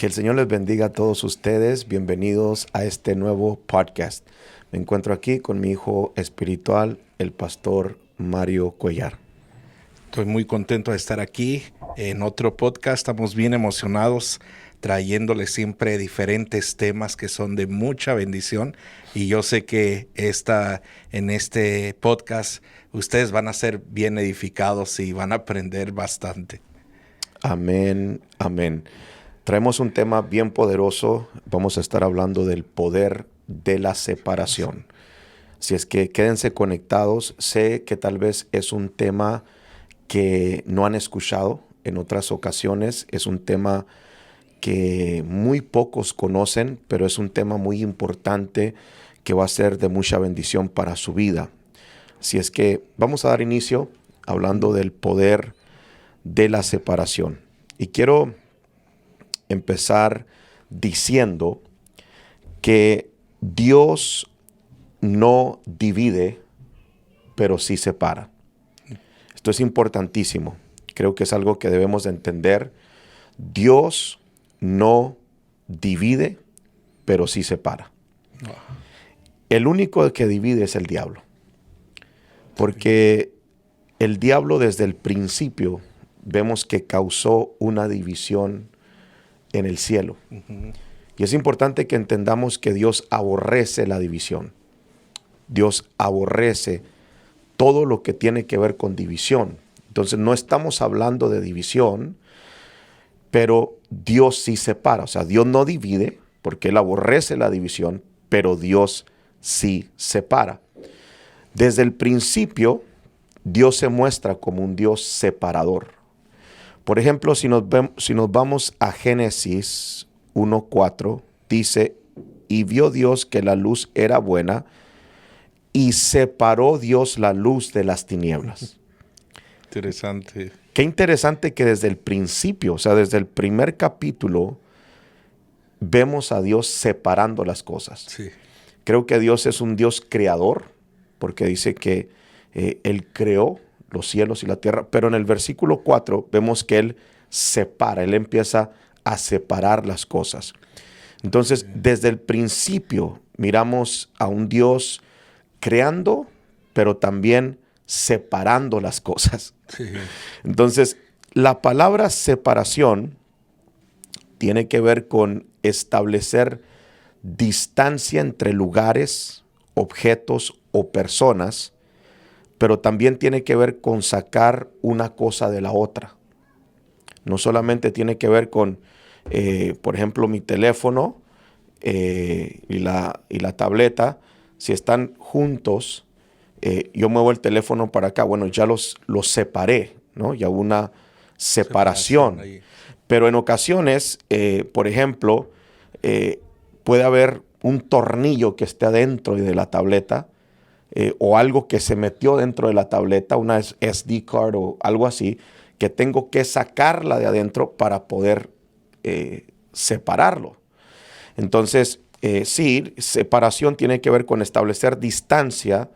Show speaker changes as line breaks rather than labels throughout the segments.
Que el Señor les bendiga a todos ustedes. Bienvenidos a este nuevo podcast. Me encuentro aquí con mi hijo espiritual, el pastor Mario Cuellar.
Estoy muy contento de estar aquí en otro podcast. Estamos bien emocionados trayéndoles siempre diferentes temas que son de mucha bendición. Y yo sé que en este podcast ustedes van a ser bien edificados y van a aprender bastante.
Amén, amén. Traemos un tema bien poderoso. Vamos a estar hablando del poder de la separación. Si es que quédense conectados. Sé que tal vez es un tema que no han escuchado en otras ocasiones. Es un tema que muy pocos conocen, pero es un tema muy importante que va a ser de mucha bendición para su vida. Así es que vamos a dar inicio hablando del poder de la separación. Y quiero empezar diciendo que Dios no divide, pero sí separa. Esto es importantísimo. Creo que es algo que debemos de entender. Dios no divide, pero sí separa. El único que divide es el diablo. Porque el diablo desde el principio vemos que causó una división en el cielo. Y es importante que entendamos que Dios aborrece la división. Dios aborrece todo lo que tiene que ver con división. Entonces no estamos hablando de división, pero Dios sí separa. O sea, Dios no divide porque Él aborrece la división, pero Dios sí separa. Desde el principio, Dios se muestra como un Dios separador. Por ejemplo, si nos vamos a Génesis 1:4, dice, y vio Dios que la luz era buena, y separó Dios la luz de las tinieblas.
Interesante.
Qué interesante que desde el principio, o sea, desde el primer capítulo, vemos a Dios separando las cosas.
Sí.
Creo que Dios es un Dios creador, porque dice que Él creó los cielos y la tierra, pero en el versículo 4 vemos que Él separa, Él empieza a separar las cosas. Entonces, desde el principio miramos a un Dios creando, pero también separando las cosas.
Sí.
Entonces, la palabra separación tiene que ver con establecer distancia entre lugares, objetos o personas, pero también tiene que ver con sacar una cosa de la otra. No solamente tiene que ver con, por ejemplo, mi teléfono y la tableta. Si están juntos, yo muevo el teléfono para acá. Bueno, ya los separé, ¿no? Ya hubo una separación. Pero en ocasiones, por ejemplo, puede haber un tornillo que esté adentro de la tableta, o algo que se metió dentro de la tableta, una SD card o algo así, que tengo que sacarla de adentro para poder separarlo. Entonces, sí, separación tiene que ver con establecer distancia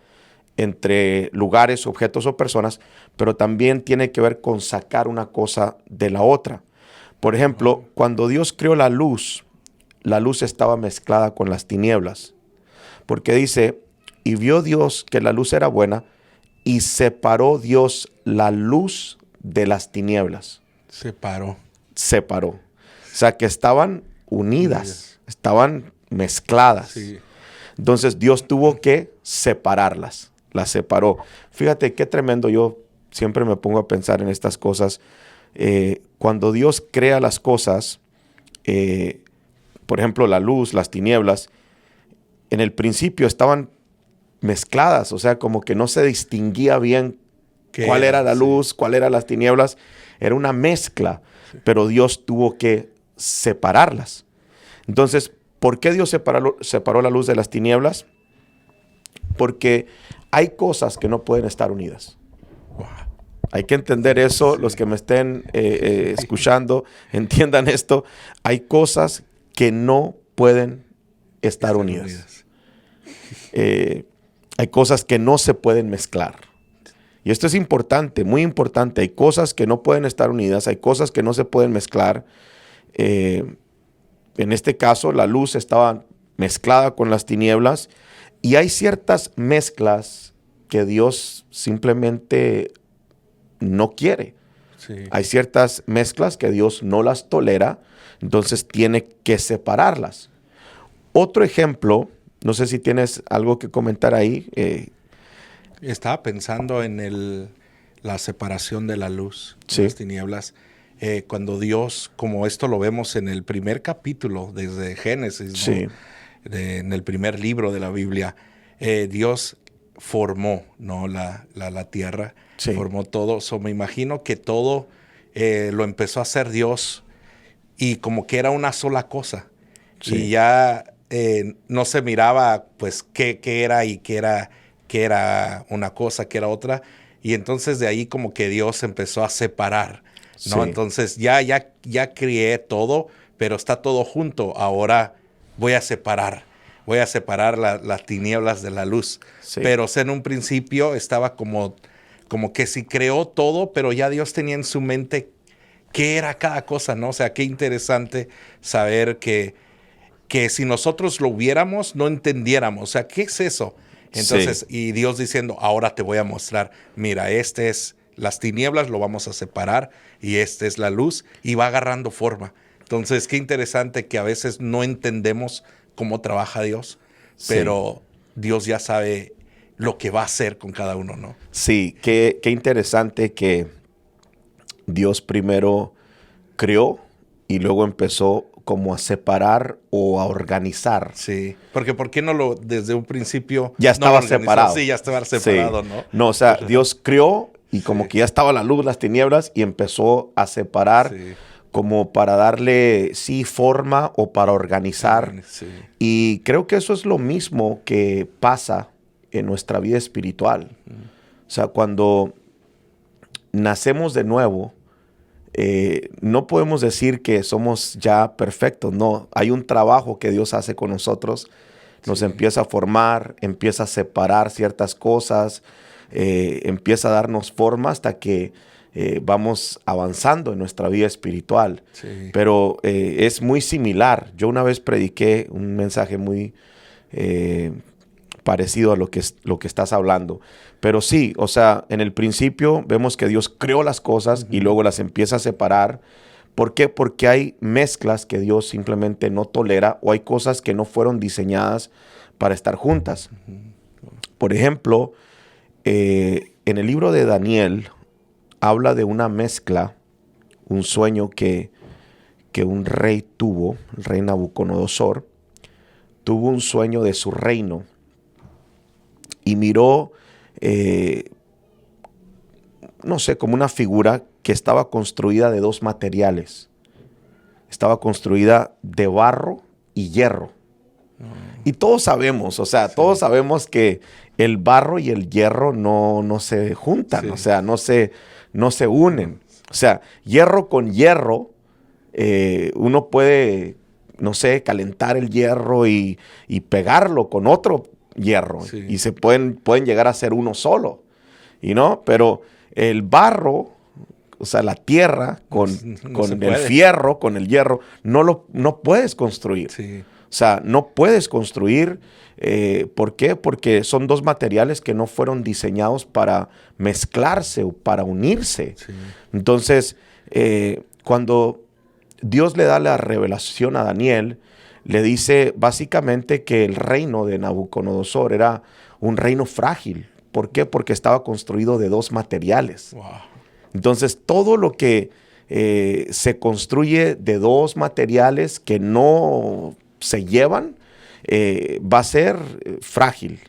entre lugares, objetos o personas, pero también tiene que ver con sacar una cosa de la otra. Por ejemplo, cuando Dios creó la luz estaba mezclada con las tinieblas, porque dice, y vio Dios que la luz era buena, y separó Dios la luz de las tinieblas.
Separó.
O sea, que estaban unidas, estaban mezcladas.
Sí.
Entonces Dios tuvo que separarlas, las separó. Fíjate qué tremendo, yo siempre me pongo a pensar en estas cosas. Cuando Dios crea las cosas, por ejemplo, la luz, las tinieblas, en el principio estaban mezcladas, o sea, como que no se distinguía bien cuál era la luz, cuál eran las tinieblas. Era una mezcla, pero Dios tuvo que separarlas. Entonces, ¿por qué Dios separó la luz de las tinieblas? Porque hay cosas que no pueden estar unidas. Hay que entender eso. Los que me estén escuchando, entiendan esto. Hay cosas que no pueden estar unidas. Hay cosas que no se pueden mezclar. Y esto es importante, muy importante. Hay cosas que no pueden estar unidas, hay cosas que no se pueden mezclar. en este caso, la luz estaba mezclada con las tinieblas, y hay ciertas mezclas que Dios simplemente no quiere.
Sí.
Hay ciertas mezclas que Dios no las tolera, entonces tiene que separarlas. Otro ejemplo, no sé si tienes algo que comentar ahí.
Estaba pensando en la separación de la luz,
Sí.
las tinieblas. Cuando Dios, como esto lo vemos en el primer capítulo, desde Génesis, ¿no?
Sí.
En el primer libro de la Biblia, Dios formó, ¿no? la tierra,
Sí.
formó todo. Me imagino que todo lo empezó a hacer Dios y como que era una sola cosa.
Sí.
Y ya no se miraba pues qué era y qué era una cosa, qué era otra. Y entonces de ahí como que Dios empezó a separar, ¿no?
Sí.
Entonces ya crié todo, pero está todo junto. Ahora voy a separar las tinieblas de la luz.
Sí.
Pero en un principio estaba como que sí creó todo, pero ya Dios tenía en su mente qué era cada cosa, ¿no? O sea, qué interesante saber que si nosotros lo viéramos, no entendiéramos. O sea, ¿qué es eso? Entonces, y Dios diciendo, ahora te voy a mostrar, mira, este es las tinieblas, lo vamos a separar, y esta es la luz, y va agarrando forma. Entonces, qué interesante que a veces no entendemos cómo trabaja Dios, pero Dios ya sabe lo que va a hacer con cada uno, ¿no?
Sí, qué interesante que Dios primero creó y luego empezó como a separar o a organizar.
Sí, porque ¿por qué no desde un principio
Ya
no lo
estaba
organizó?
separado.
Sí, ya estaba separado,
Sí.
¿no?
No, o sea, Dios creó y como que ya estaba la luz, las tinieblas, y empezó a separar como para darle, forma o para organizar.
Sí.
Y creo que eso es lo mismo que pasa en nuestra vida espiritual. O sea, cuando nacemos de nuevo, no podemos decir que somos ya perfectos. No, hay un trabajo que Dios hace con nosotros. Nos empieza a formar, empieza a separar ciertas cosas, empieza a darnos forma hasta que vamos avanzando en nuestra vida espiritual.
Sí.
Pero es muy similar. Yo una vez prediqué un mensaje muy parecido a lo que estás hablando. Pero sí, o sea, en el principio vemos que Dios creó las cosas y luego las empieza a separar. ¿Por qué? Porque hay mezclas que Dios simplemente no tolera, o hay cosas que no fueron diseñadas para estar juntas. Por ejemplo, en el libro de Daniel habla de una mezcla, un sueño que un rey tuvo, el rey Nabucodonosor, tuvo un sueño de su reino y miró, no sé, como una figura que estaba construida de dos materiales. Estaba construida de barro y hierro. Y todos sabemos, o sea, todos sabemos que el barro y el hierro no se juntan, o sea, no se unen. O sea, hierro con hierro, uno puede, no sé, calentar el hierro y pegarlo con otro hierro.
Sí.
Y se pueden llegar a ser uno solo. ¿Y no? Pero el barro, o sea, la tierra con el fierro, con el hierro, no puedes construir.
Sí.
O sea, no puedes construir. ¿Por qué? Porque son dos materiales que no fueron diseñados para mezclarse o para unirse.
Sí.
Entonces, cuando Dios le da la revelación a Daniel, le dice básicamente que el reino de Nabucodonosor era un reino frágil. ¿Por qué? Porque estaba construido de dos materiales.
Wow.
Entonces, todo lo que se construye de dos materiales que no se llevan, va a ser frágil.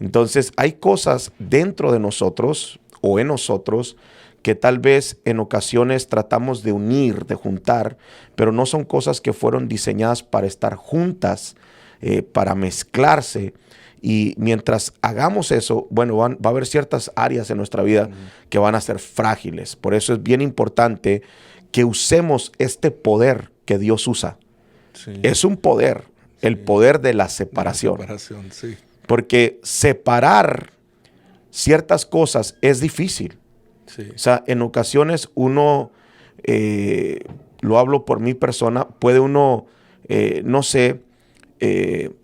Entonces, hay cosas dentro de nosotros o en nosotros que tal vez en ocasiones tratamos de unir, de juntar, pero no son cosas que fueron diseñadas para estar juntas, para mezclarse. Y mientras hagamos eso, bueno, va a haber ciertas áreas en nuestra vida que van a ser frágiles. Por eso es bien importante que usemos este poder que Dios usa.
Sí.
Es un poder, el poder de la separación.
Sí.
Porque separar ciertas cosas es difícil.
Sí.
O sea, en ocasiones uno, lo hablo por mi persona, puede uno no sé,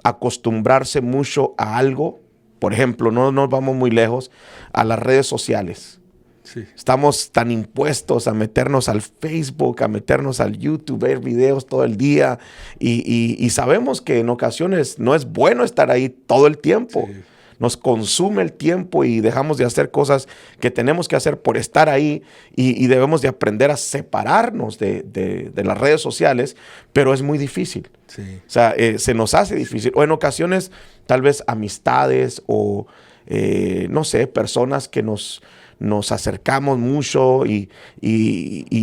acostumbrarse mucho a algo. Por ejemplo, no nos vamos muy lejos, a las redes sociales.
Sí.
Estamos tan impuestos a meternos al Facebook, a meternos al YouTube, ver videos todo el día y sabemos que en ocasiones no es bueno estar ahí todo el tiempo.
Sí.
Nos consume el tiempo y dejamos de hacer cosas que tenemos que hacer por estar ahí y debemos de aprender a separarnos de las redes sociales, pero es muy difícil.
Sí.
O sea, se nos hace difícil. O en ocasiones, tal vez amistades o, no sé, personas que nos acercamos mucho y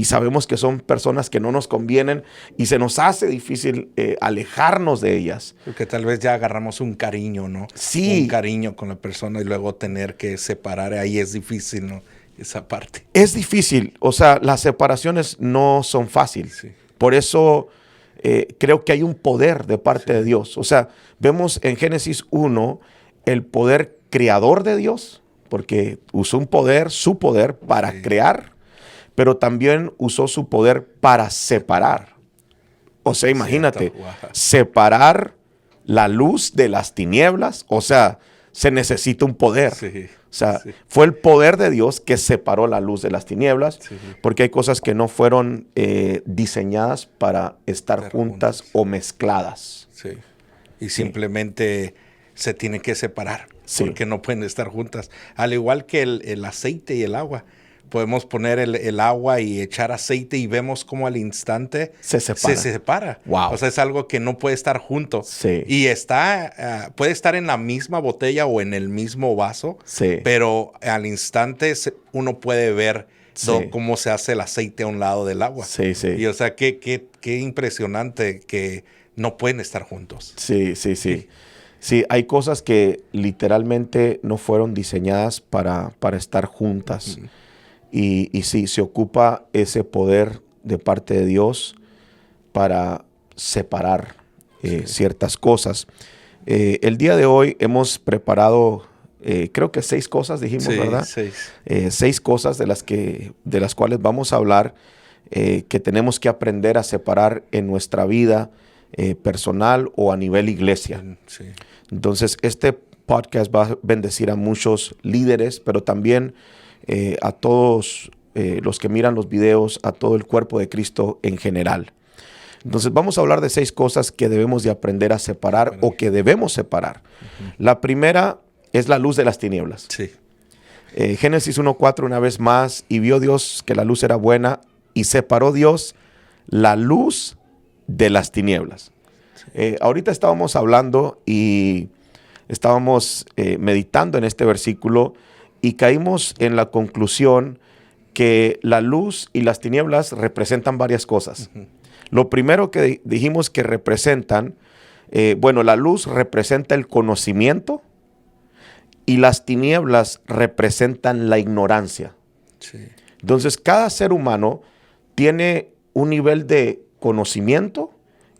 sabemos que son personas que no nos convienen y se nos hace difícil alejarnos de ellas.
Porque tal vez ya agarramos un cariño, ¿no?
Sí.
Un cariño con la persona y luego tener que separar, ahí es difícil, ¿no? Esa parte.
Es difícil, o sea, las separaciones no son fáciles.
Sí.
Por eso creo que hay un poder de parte de Dios. O sea, vemos en Génesis 1 el poder creador de Dios, porque usó su poder para crear, pero también usó su poder para separar. O sea, imagínate,
Wow.
separar la luz de las tinieblas, o sea, se necesita un poder.
Sí.
O sea,
Sí.
fue el poder de Dios que separó la luz de las tinieblas,
Sí.
porque hay cosas que no fueron diseñadas para estar juntas o mezcladas.
Sí. Y simplemente se tienen que separar,
Sí.
porque no pueden estar juntas. Al igual que el aceite y el agua. Podemos poner el agua y echar aceite y vemos cómo al instante
Se separa.
se separa.
Wow.
O sea, es algo que no puede estar junto.
Sí.
Y puede estar en la misma botella o en el mismo vaso,
Sí.
pero al instante uno puede ver
Sí.
cómo se hace el aceite a un lado del agua.
Sí, sí.
Y o sea, qué impresionante que no pueden estar juntos.
Sí, sí, sí. Sí, hay cosas que literalmente no fueron diseñadas para estar juntas. Y sí, se ocupa ese poder de parte de Dios para separar ciertas cosas. El día de hoy hemos preparado, creo que 6 cosas, dijimos,
Sí,
¿verdad?
6.
6 cosas de las cuales vamos a hablar, que tenemos que aprender a separar en nuestra vida personal o a nivel iglesia.
Sí.
Entonces, este podcast va a bendecir a muchos líderes, pero también a todos los que miran los videos, a todo el cuerpo de Cristo en general. Entonces, vamos a hablar de 6 cosas que debemos de aprender a separar o que debemos separar. La primera es la luz de las tinieblas.
Sí.
Génesis 1:4, una vez más, y vio Dios que la luz era buena y separó Dios la luz de las tinieblas. Ahorita estábamos hablando y estábamos meditando en este versículo y caímos en la conclusión que la luz y las tinieblas representan varias cosas. Lo primero que dijimos que representan, la luz representa el conocimiento y las tinieblas representan la ignorancia.
Sí.
Entonces, cada ser humano tiene un nivel de conocimiento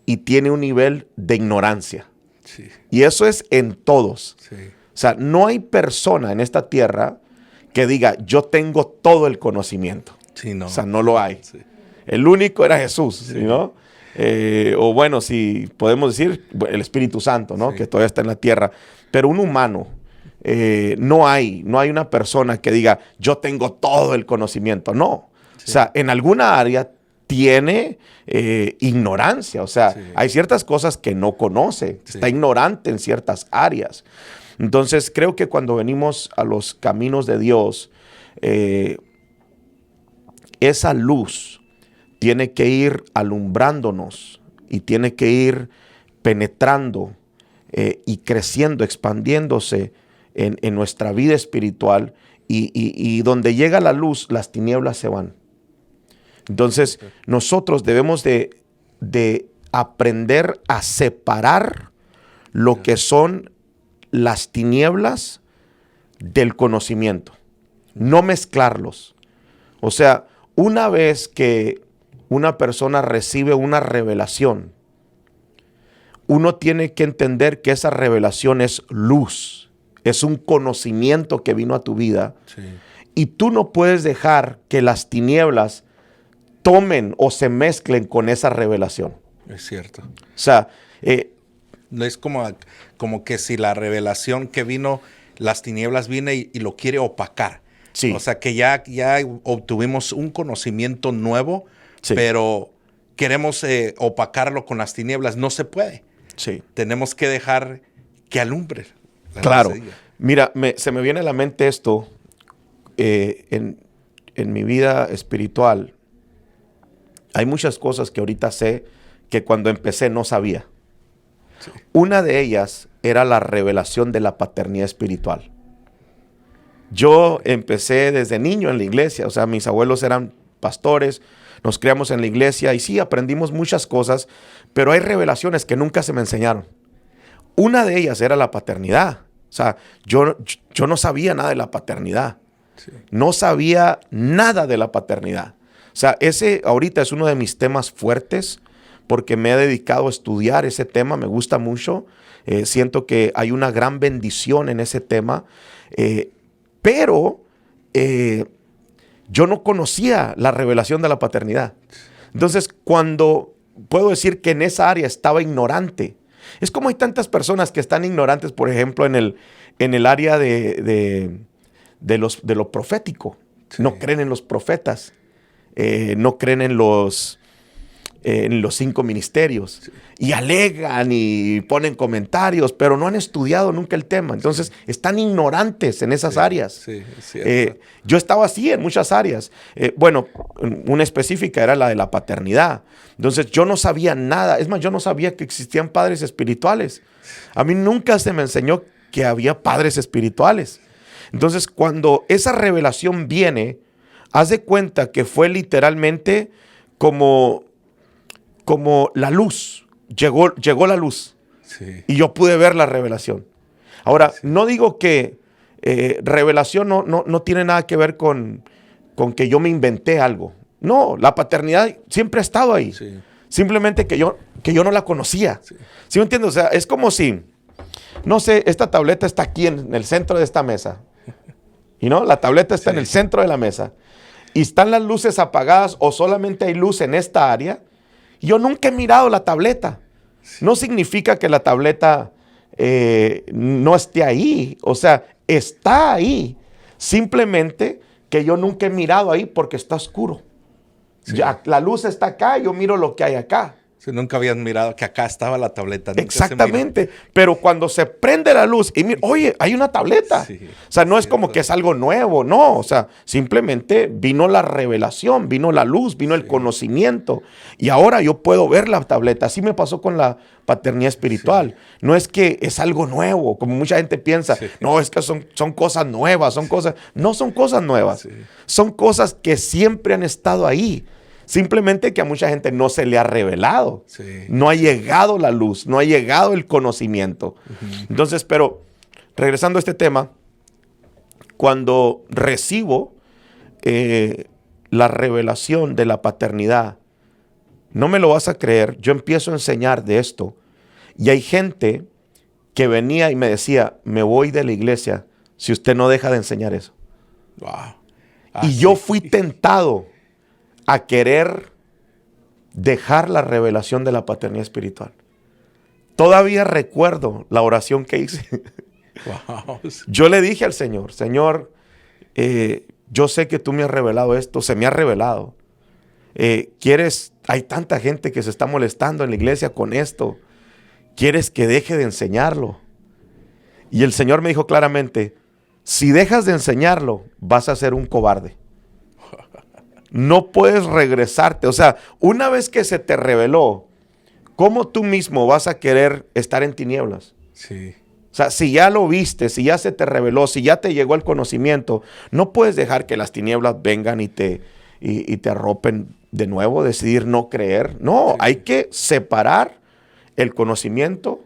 y tiene un nivel de ignorancia.
Sí.
Y eso es en todos.
Sí.
O sea, no hay persona en esta tierra que diga, yo tengo todo el conocimiento.
Sí, no.
O sea, no lo hay.
Sí.
El único era Jesús, ¿sí, no? O bueno, si podemos decir, el Espíritu Santo, ¿no?
Sí.
Que todavía está en la tierra. Pero un humano, no hay una persona que diga, yo tengo todo el conocimiento. No.
Sí.
O sea, en alguna área tiene ignorancia. O sea,
Sí.
hay ciertas cosas que no conoce.
Sí.
Está ignorante en ciertas áreas. Entonces, creo que cuando venimos a los caminos de Dios, esa luz tiene que ir alumbrándonos y tiene que ir penetrando y creciendo, expandiéndose en nuestra vida espiritual y donde llega la luz, las tinieblas se van. Entonces, nosotros debemos de aprender a separar lo que son las tinieblas del conocimiento, no mezclarlos. O sea, una vez que una persona recibe una revelación, uno tiene que entender que esa revelación es luz, es un conocimiento que vino a tu vida.
Sí.
Y tú no puedes dejar que las tinieblas tomen o se mezclen con esa revelación.
Es cierto.
O sea,
No es como que si la revelación que vino, las tinieblas viene y lo quiere opacar.
sí,
O sea, que ya obtuvimos un conocimiento nuevo,
sí,
pero queremos opacarlo con las tinieblas. No se puede.
sí.
Tenemos que dejar que alumbre la luz
Claro.
de ella.
Mira, se me viene a la mente esto en mi vida espiritual. Hay muchas cosas que ahorita sé que cuando empecé no sabía.
Sí.
Una de ellas era la revelación de la paternidad espiritual. Yo empecé desde niño en la iglesia, o sea, mis abuelos eran pastores, nos criamos en la iglesia y sí, aprendimos muchas cosas, pero hay revelaciones que nunca se me enseñaron. Una de ellas era la paternidad. O sea, yo no sabía nada de la paternidad.
Sí.
No sabía nada de la paternidad. O sea, ese ahorita es uno de mis temas fuertes porque me he dedicado a estudiar ese tema, me gusta mucho. Siento que hay una gran bendición en ese tema, pero yo no conocía la revelación de la paternidad. Entonces, cuando puedo decir que en esa área estaba ignorante, es como hay tantas personas que están ignorantes, por ejemplo, en el área de lo profético.
Sí.
No creen en los profetas, no creen en los 5 ministerios.
Sí.
Y alegan y ponen comentarios, pero no han estudiado nunca el tema. Entonces, están ignorantes en esas áreas.
Sí, es cierto.
Yo estaba así en muchas áreas. Bueno, una específica era la de la paternidad. Entonces, yo no sabía nada. Es más, yo no sabía que existían padres espirituales. A mí nunca se me enseñó que había padres espirituales. Entonces, cuando esa revelación viene, haz de cuenta que fue literalmente como la luz. Llegó la luz.
Sí.
Y yo pude ver la revelación. Ahora,
Sí.
no digo que revelación no tiene nada que ver con que yo me inventé algo. No, la paternidad siempre ha estado ahí.
Sí.
Simplemente que yo no la conocía.
Sí.
¿Sí me entiendes? O sea, es como si, no sé, esta tableta está aquí en el centro de esta mesa. Y no, la tableta está en el centro de la mesa. Y están las luces apagadas o solamente hay luz en esta área. Yo nunca he mirado la tableta. No significa que la tableta no esté ahí. O sea, está ahí. Simplemente que yo nunca he mirado ahí porque está oscuro.
Sí.
Ya, la luz está acá, yo miro lo que hay acá.
Sí, nunca habían mirado que acá estaba la tableta. Nunca
Exactamente. Pero cuando se prende la luz y mira, oye, hay una tableta.
Sí,
o sea, no es
cierto.
como que es algo nuevo, no. O sea, simplemente vino la revelación, vino la luz, vino el conocimiento. Y ahora yo puedo ver la tableta. Así me pasó con la paternidad espiritual. No es que es algo nuevo, como mucha gente piensa.
Sí.
No, es que son cosas nuevas, son cosas. No son cosas nuevas.
Sí.
Son cosas que siempre han estado ahí. Simplemente que a mucha gente no se le ha revelado.
Sí.
No ha llegado la luz, no ha llegado el conocimiento. Entonces, pero regresando a este tema, cuando recibo la revelación de la paternidad, no me lo vas a creer, yo empiezo a enseñar de esto. Y hay gente que venía y me decía, me voy de la iglesia si usted no deja de enseñar eso.
Wow.
Y yo fui tentado a querer dejar la revelación de la paternidad espiritual. Todavía recuerdo la oración que hice.
Wow.
Yo le dije al Señor, Señor, yo sé que tú me has revelado esto, se me ha revelado. Hay tanta gente que se está molestando en la iglesia con esto. ¿Quieres que deje de enseñarlo? Y el Señor me dijo claramente, si dejas de enseñarlo, vas a ser un cobarde. No puedes regresarte. O sea, una vez que se te reveló, ¿cómo tú mismo vas a querer estar en tinieblas?
Sí.
O sea, si ya lo viste, si ya se te reveló, si ya te llegó el conocimiento, no puedes dejar que las tinieblas vengan y te arropen de nuevo, decidir no creer. No,
Sí.
hay que separar el conocimiento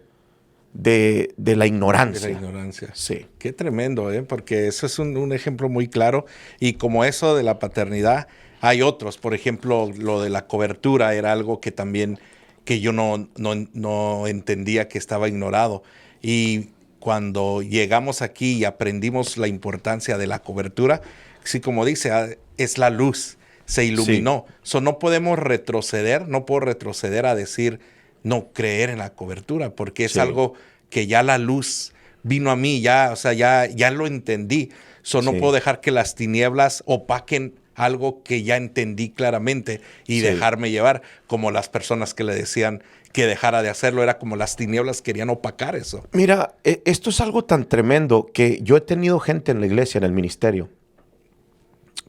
de la ignorancia.
De la ignorancia.
Sí.
Qué tremendo, ¿eh? Porque eso es un ejemplo muy claro. Y como eso de la paternidad, hay otros. Por ejemplo, lo de la cobertura era algo que también que yo no entendía, que estaba ignorado. Y cuando llegamos aquí y aprendimos la importancia de la cobertura, sí, como dice, es la luz. se iluminó. So, no podemos retroceder, no puedo retroceder a decir, no creer en la cobertura, porque es algo que ya la luz vino a mí, ya, o sea, ya lo entendí. So, no puedo dejar que las tinieblas opaquen algo que ya entendí claramente y dejarme llevar, como las personas que le decían que dejara de hacerlo, era como las tinieblas querían opacar eso.
Mira, esto es algo tan tremendo que yo he tenido gente en la iglesia, en el ministerio,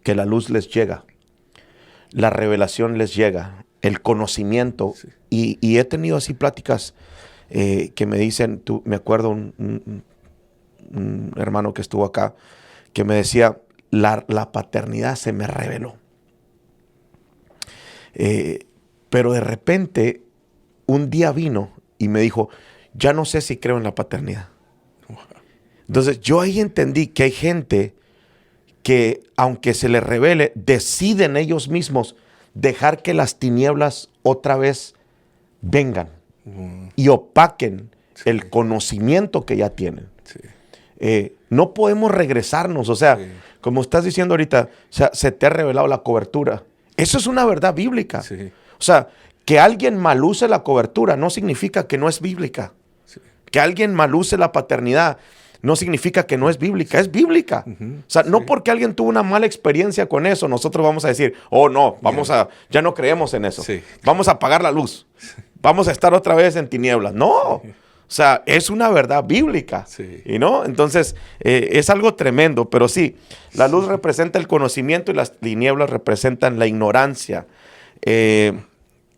que la luz les llega, la revelación les llega, el conocimiento, y he tenido así pláticas que me dicen, me acuerdo un hermano que estuvo acá, que me decía, la paternidad se me reveló. Pero de repente, un día vino y me dijo, ya no sé si creo en la paternidad. Entonces yo ahí entendí que hay gente que, aunque se les revele, deciden ellos mismos dejar que las tinieblas otra vez vengan y opaquen el conocimiento que ya tienen. No podemos regresarnos, o sea, como estás diciendo ahorita, o sea, se te ha revelado la cobertura. Eso es una verdad bíblica. O sea, que alguien maluse la cobertura no significa que no es bíblica. Que alguien maluse la paternidad no significa que no es bíblica, es bíblica. O sea, no porque alguien tuvo una mala experiencia con eso, nosotros vamos a decir, oh no, ya no creemos en eso. Vamos a apagar la luz. Vamos a estar otra vez en tinieblas. No. O sea, es una verdad bíblica. ¿Y no? Entonces, es algo tremendo. Pero sí, la luz representa el conocimiento y las tinieblas representan la ignorancia.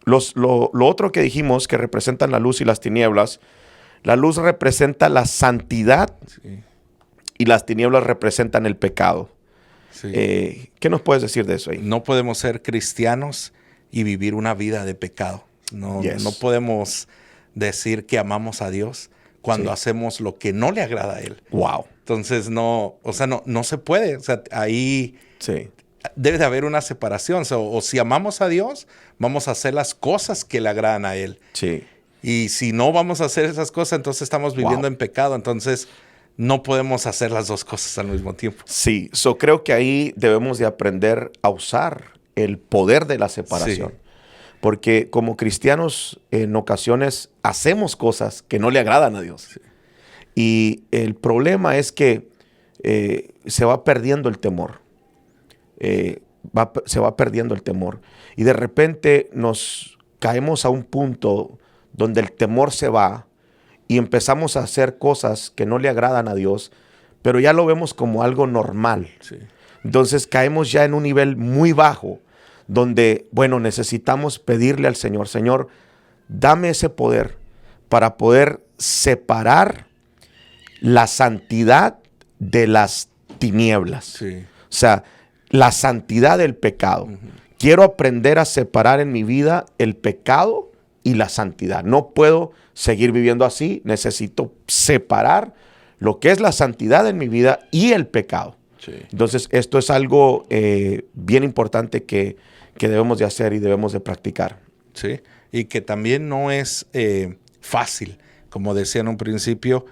Lo otro que dijimos que representan la luz y las tinieblas, la luz representa la santidad y las tinieblas representan el pecado. ¿Qué nos puedes decir de eso ahí?
No podemos ser cristianos y vivir una vida de pecado. No podemos decir que amamos a Dios cuando hacemos lo que no le agrada a Él.
Wow.
Entonces no se puede. O sea, ahí debe de haber una separación. O si amamos a Dios, vamos a hacer las cosas que le agradan a Él. Y si no vamos a hacer esas cosas, entonces estamos viviendo en pecado. Entonces no podemos hacer las dos cosas al mismo tiempo.
Sí, creo que ahí debemos de aprender a usar el poder de la separación. Porque como cristianos en ocasiones hacemos cosas que no le agradan a Dios. Y el problema es que se va perdiendo el temor. Se va perdiendo el temor. Y de repente nos caemos a un punto donde el temor se va y empezamos a hacer cosas que no le agradan a Dios, pero ya lo vemos como algo normal. Entonces caemos ya en un nivel muy bajo, donde, bueno, necesitamos pedirle al Señor, Señor, dame ese poder para poder separar la santidad de las tinieblas. O sea, la santidad del pecado. Quiero aprender a separar en mi vida el pecado y la santidad. No puedo seguir viviendo así. Necesito separar lo que es la santidad en mi vida y el pecado. Entonces, esto es algo bien importante que debemos de hacer y debemos de practicar.
Y que también no es fácil. Como decía en un principio,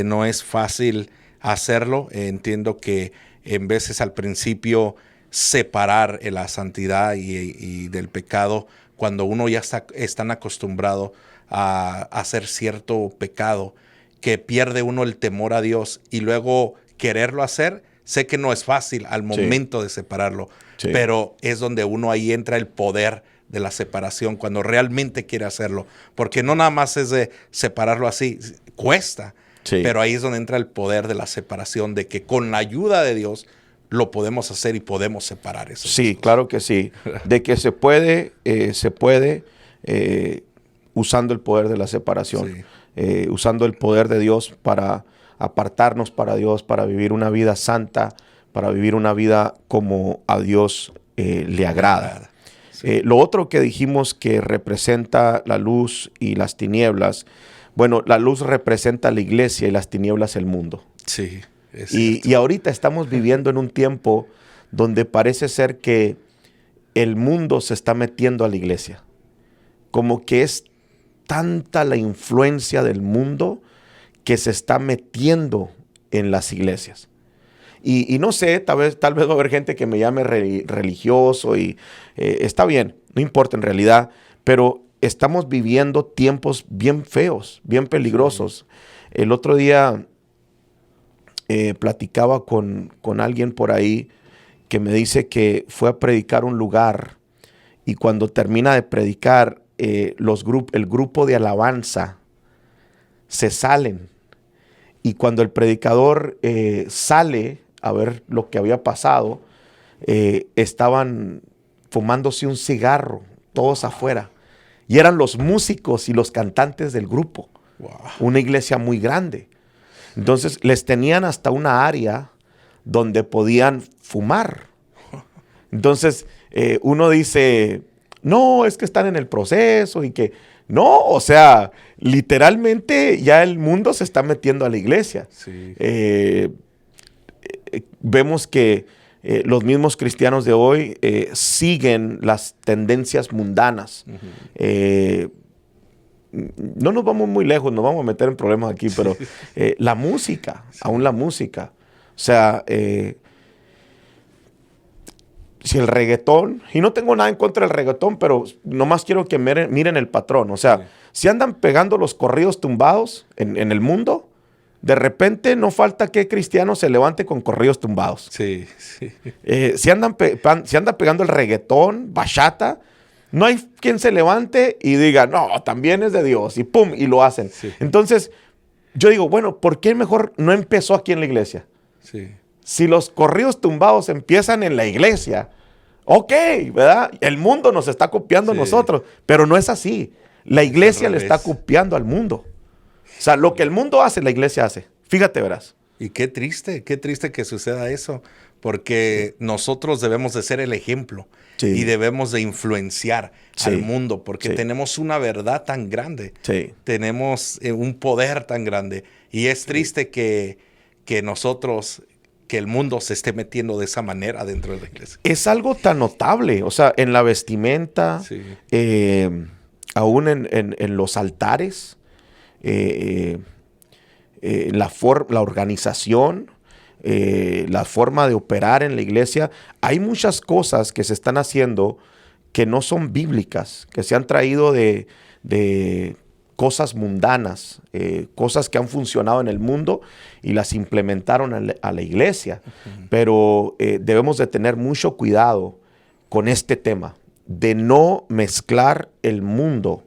no es fácil hacerlo. Entiendo que en veces al principio separar la santidad y del pecado, cuando uno ya está tan acostumbrado a hacer cierto pecado, que pierde uno el temor a Dios y luego quererlo hacer, sé que no es fácil al momento de separarlo, pero es donde uno ahí entra el poder de la separación, cuando realmente quiere hacerlo, porque no nada más es de separarlo así, cuesta, pero ahí es donde entra el poder de la separación, de que con la ayuda de Dios lo podemos hacer y podemos separar eso.
Sí, claro que sí. De que se puede usando el poder de la separación, usando el poder de Dios para apartarnos para Dios, para vivir una vida santa, para vivir una vida como a Dios le agrada. Lo otro que dijimos que representa la luz y las tinieblas, bueno, la luz representa la iglesia y las tinieblas el mundo. Y ahorita estamos viviendo en un tiempo donde parece ser que el mundo se está metiendo a la iglesia. Como que es tanta la influencia del mundo que se está metiendo en las iglesias. Y no sé, tal vez va a haber gente que me llame religioso y está bien, no importa en realidad, pero estamos viviendo tiempos bien feos, bien peligrosos. El otro día platicaba con alguien por ahí que me dice que fue a predicar un lugar y cuando termina de predicar, el grupo de alabanza se salen. Y cuando el predicador sale a ver lo que había pasado, estaban fumándose un cigarro, todos afuera. Y eran los músicos y los cantantes del grupo.
Wow.
Una iglesia muy grande. Entonces les tenían hasta una área donde podían fumar. Entonces uno dice, no, es que están en el proceso y que... No, o sea, literalmente ya el mundo se está metiendo a la iglesia.
Sí.
Vemos que los mismos cristianos de hoy siguen las tendencias mundanas. No nos vamos muy lejos, nos vamos a meter en problemas aquí, pero la música, aún la música. O sea, si el reggaetón, y no tengo nada en contra del reggaetón, pero nomás quiero que miren el patrón. O sea, si andan pegando los corridos tumbados en el mundo, de repente no falta que cristiano se levante con corridos tumbados.
Sí, sí.
Si anda pegando el reggaetón, bachata, no hay quien se levante y diga, no, también es de Dios, y pum, y lo hacen.
Sí.
Entonces, yo digo, bueno, ¿por qué mejor no empezó aquí en la iglesia?
Sí.
Si los corridos tumbados empiezan en la iglesia, ok, ¿verdad? El mundo nos está copiando a nosotros, pero no es así. La iglesia le está copiando al mundo. O sea, lo que el mundo hace, la iglesia hace. Fíjate, verás.
Y qué triste que suceda eso, porque nosotros debemos de ser el ejemplo y debemos de influenciar al mundo, porque tenemos una verdad tan grande, tenemos un poder tan grande, y es triste que nosotros, que el mundo se esté metiendo de esa manera dentro de la iglesia. Es
algo tan notable, o sea, en la vestimenta, aún en los altares, la organización, la forma de operar en la iglesia. Hay muchas cosas que se están haciendo que no son bíblicas, que se han traído de cosas mundanas, cosas que han funcionado en el mundo y las implementaron a la iglesia. Pero debemos de tener mucho cuidado con este tema, de no mezclar el mundo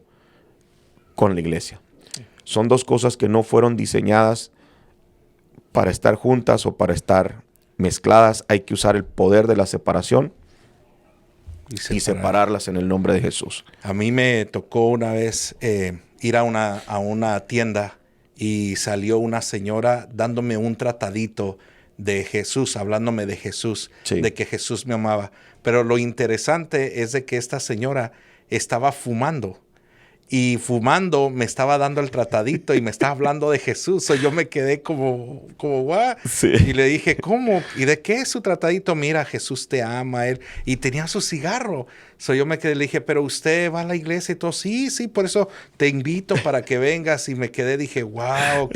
con la iglesia. Son dos cosas que no fueron diseñadas para estar juntas o para estar mezcladas. Hay que usar el poder de la separación y separarlas en el nombre de Jesús.
A mí me tocó una vez ir a una tienda y salió una señora dándome un tratadito de Jesús, hablándome de Jesús, de que Jesús me amaba. Pero lo interesante es de que esta señora estaba fumando. Y fumando me estaba dando el tratadito y me estaba hablando de Jesús. Yo me quedé como ¿what? Y le dije, ¿cómo? ¿Y de qué es su tratadito? Mira, Jesús te ama, él. Y tenía su cigarro. Yo me quedé, le dije, ¿pero usted va a la iglesia? Y todo, sí, por eso te invito para que vengas. Y me quedé, dije, wow,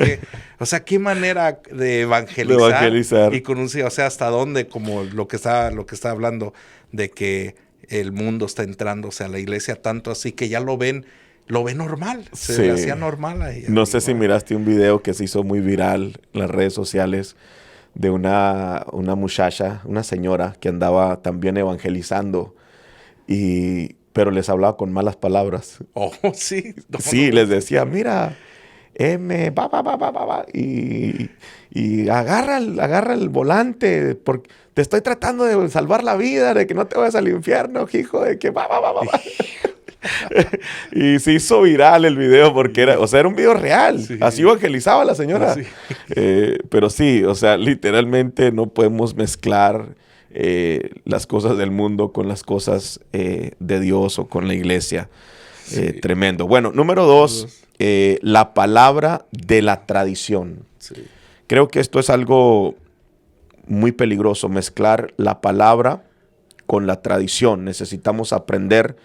qué manera de evangelizar. Y con un cigarro, hasta dónde, como lo que está hablando, de que el mundo está entrándose a la iglesia tanto así que ya lo ven normal, se le hacía normal a ella.
No sé si miraste un video que se hizo muy viral en las redes sociales de una muchacha, una señora que andaba también evangelizando, pero les hablaba con malas palabras.
Oh, sí.
Les decía, mira, y agarra el volante, porque te estoy tratando de salvar la vida, de que no te vayas al infierno, hijo, de que Y se hizo viral el video porque era un video real. Así evangelizaba la señora. Pero sí, literalmente no podemos mezclar las cosas del mundo con las cosas de Dios o con la iglesia. Tremendo. Bueno, número 2, la palabra de la tradición. Creo que esto es algo muy peligroso, mezclar la palabra con la tradición. Necesitamos aprender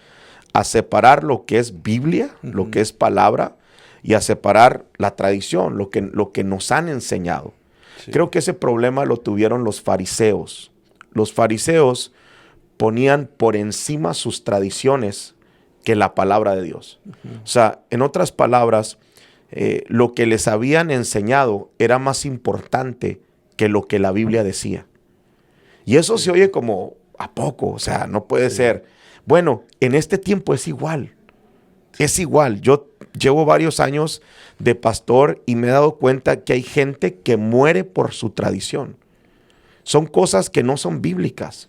a separar lo que es Biblia, lo que es palabra, y a separar la tradición, lo que nos han enseñado.
Sí.
Creo que ese problema lo tuvieron los fariseos. Los fariseos ponían por encima sus tradiciones que la palabra de Dios. O sea, en otras palabras, lo que les habían enseñado era más importante que lo que la Biblia decía. Y eso se oye como, ¿a poco? O sea, no puede ser. Bueno, en este tiempo es igual. Es igual. Yo llevo varios años de pastor y me he dado cuenta que hay gente que muere por su tradición. Son cosas que no son bíblicas,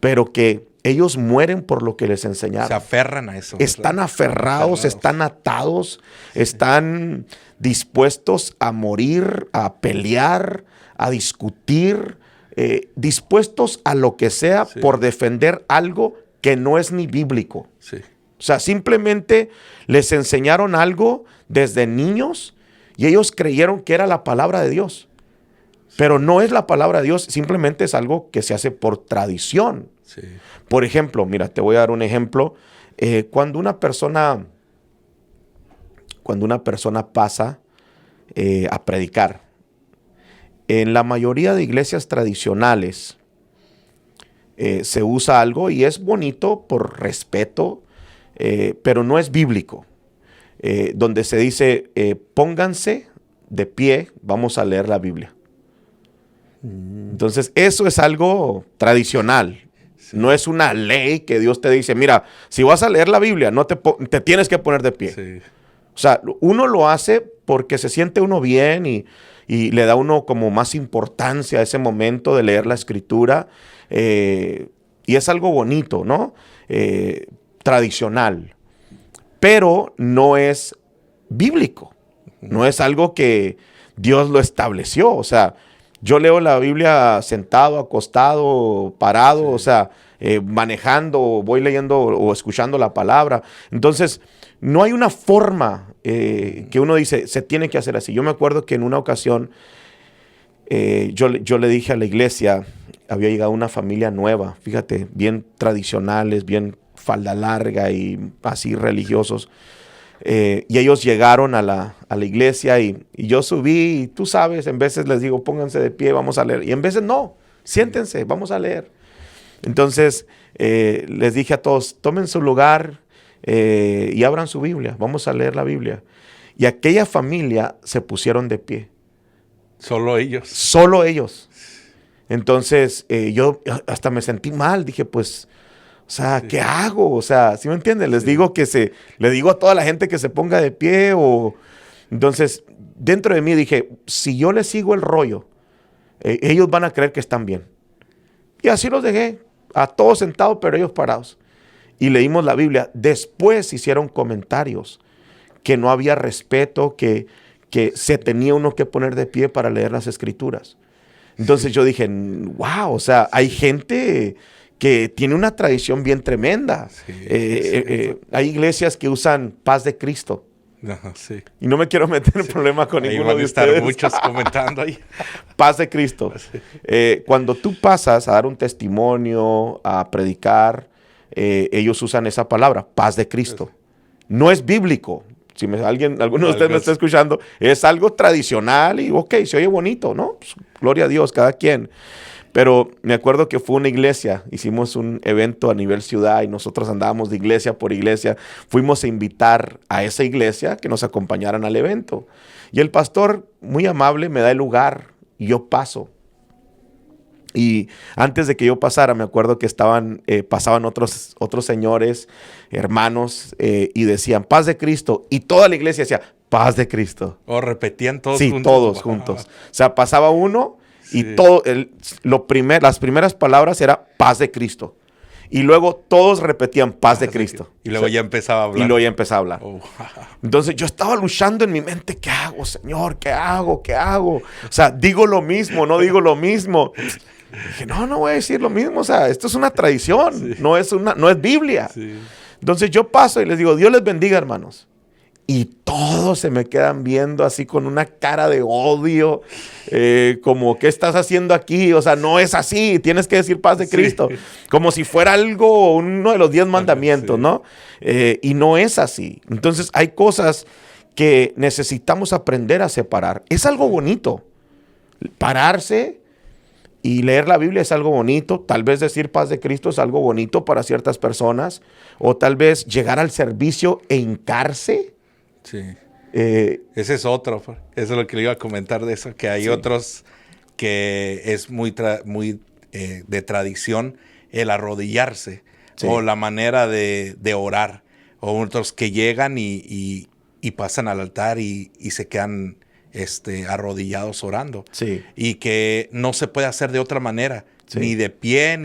pero que ellos mueren por lo que les enseñaron.
Se aferran a eso.
Están aferrados, están atados, están dispuestos a morir, a pelear, a discutir, dispuestos a lo que sea por defender algo que no es ni bíblico.
Sí.
O sea, simplemente les enseñaron algo desde niños y ellos creyeron que era la palabra de Dios. Pero no es la palabra de Dios, simplemente es algo que se hace por tradición.
Sí.
Por ejemplo, mira, te voy a dar un ejemplo. Cuando una persona pasa a predicar, en la mayoría de iglesias tradicionales se usa algo y es bonito por respeto, pero no es bíblico. Donde se dice, pónganse de pie, vamos a leer la Biblia. Entonces, eso es algo tradicional. Sí. No es una ley que Dios te dice, mira, si vas a leer la Biblia, no te tienes que poner de pie. Sí. O sea, uno lo hace porque se siente uno bien y le da uno como más importancia a ese momento de leer la Escritura. Y es algo bonito, ¿no? Tradicional. Pero no es bíblico. No es algo que Dios lo estableció. O sea, yo leo la Biblia sentado, acostado, parado, o sea, manejando, voy leyendo o escuchando la palabra. Entonces, no hay una forma que uno dice, se tiene que hacer así. Yo me acuerdo que en una ocasión yo le dije a la iglesia, había llegado una familia nueva, fíjate, bien tradicionales, bien falda larga y así religiosos. Y ellos llegaron a la iglesia y yo subí y tú sabes, en veces les digo, pónganse de pie, vamos a leer. Y en veces no, siéntense, vamos a leer. Entonces les dije a todos, tomen su lugar y abran su Biblia, vamos a leer la Biblia. Y aquella familia se pusieron de pie.
Solo ellos.
Solo ellos. Entonces yo hasta me sentí mal, dije pues... O sea, ¿qué hago? O sea, ¿sí me entienden? Les digo le digo a toda la gente que se ponga de pie o... Entonces, dentro de mí dije, si yo les sigo el rollo, ellos van a creer que están bien. Y así los dejé, a todos sentados, pero ellos parados. Y leímos la Biblia. Después hicieron comentarios que no había respeto, que se tenía uno que poner de pie para leer las Escrituras. Entonces yo dije, wow, o sea, hay gente... que tiene una tradición bien tremenda. Sí, hay iglesias que usan paz de Cristo.
Ajá, sí.
Y no me quiero meter en problema con
ahí
ninguno de
ustedes.
Van a estar
muchos comentando ahí.
Paz de Cristo. Sí. Cuando tú pasas a dar un testimonio, a predicar, ellos usan esa palabra, paz de Cristo. Sí. No es bíblico. Si alguno de ustedes me está escuchando, es algo tradicional y ok, se oye bonito, ¿no? Pues, gloria a Dios, cada quien. Pero me acuerdo que fue una iglesia, hicimos un evento a nivel ciudad y nosotros andábamos de iglesia por iglesia. Fuimos a invitar a esa iglesia que nos acompañaran al evento. Y el pastor, muy amable, me da el lugar y yo paso. Y antes de que yo pasara, me acuerdo que pasaban otros señores, hermanos, y decían, paz de Cristo. Y toda la iglesia decía, paz de Cristo.
¿O repetían todos
juntos? Sí, todos juntos. O sea, pasaba uno... Y sí. Las primeras palabras era paz de Cristo. Y luego todos repetían paz de Cristo.
Y luego ya empezaba a hablar.
Oh. Entonces yo estaba luchando en mi mente, ¿qué hago, Señor? ¿Qué hago? ¿Qué hago? O sea, digo lo mismo, no digo lo mismo. Dije, no voy a decir lo mismo. O sea, esto es una tradición, sí. no es Biblia. Sí. Entonces yo paso y les digo, Dios les bendiga, hermanos. Y todos se me quedan viendo así con una cara de odio, como, ¿qué estás haciendo aquí? O sea, no es así, tienes que decir paz de Cristo. Sí. Como si fuera uno de los 10 mandamientos, sí. ¿no? Y no es así. Entonces hay cosas que necesitamos aprender a separar. Es algo bonito. Pararse y leer la Biblia es algo bonito. Tal vez decir paz de Cristo es algo bonito para ciertas personas. O tal vez llegar al servicio e hincarse.
Sí. Ese es otro. Eso es lo que le iba a comentar de eso. Que hay otros que es muy de tradición el arrodillarse. Sí. O la manera de orar. O otros que llegan y pasan al altar y se quedan arrodillados orando.
Sí.
Y que no se puede hacer de otra manera. Sí. Ni de pie,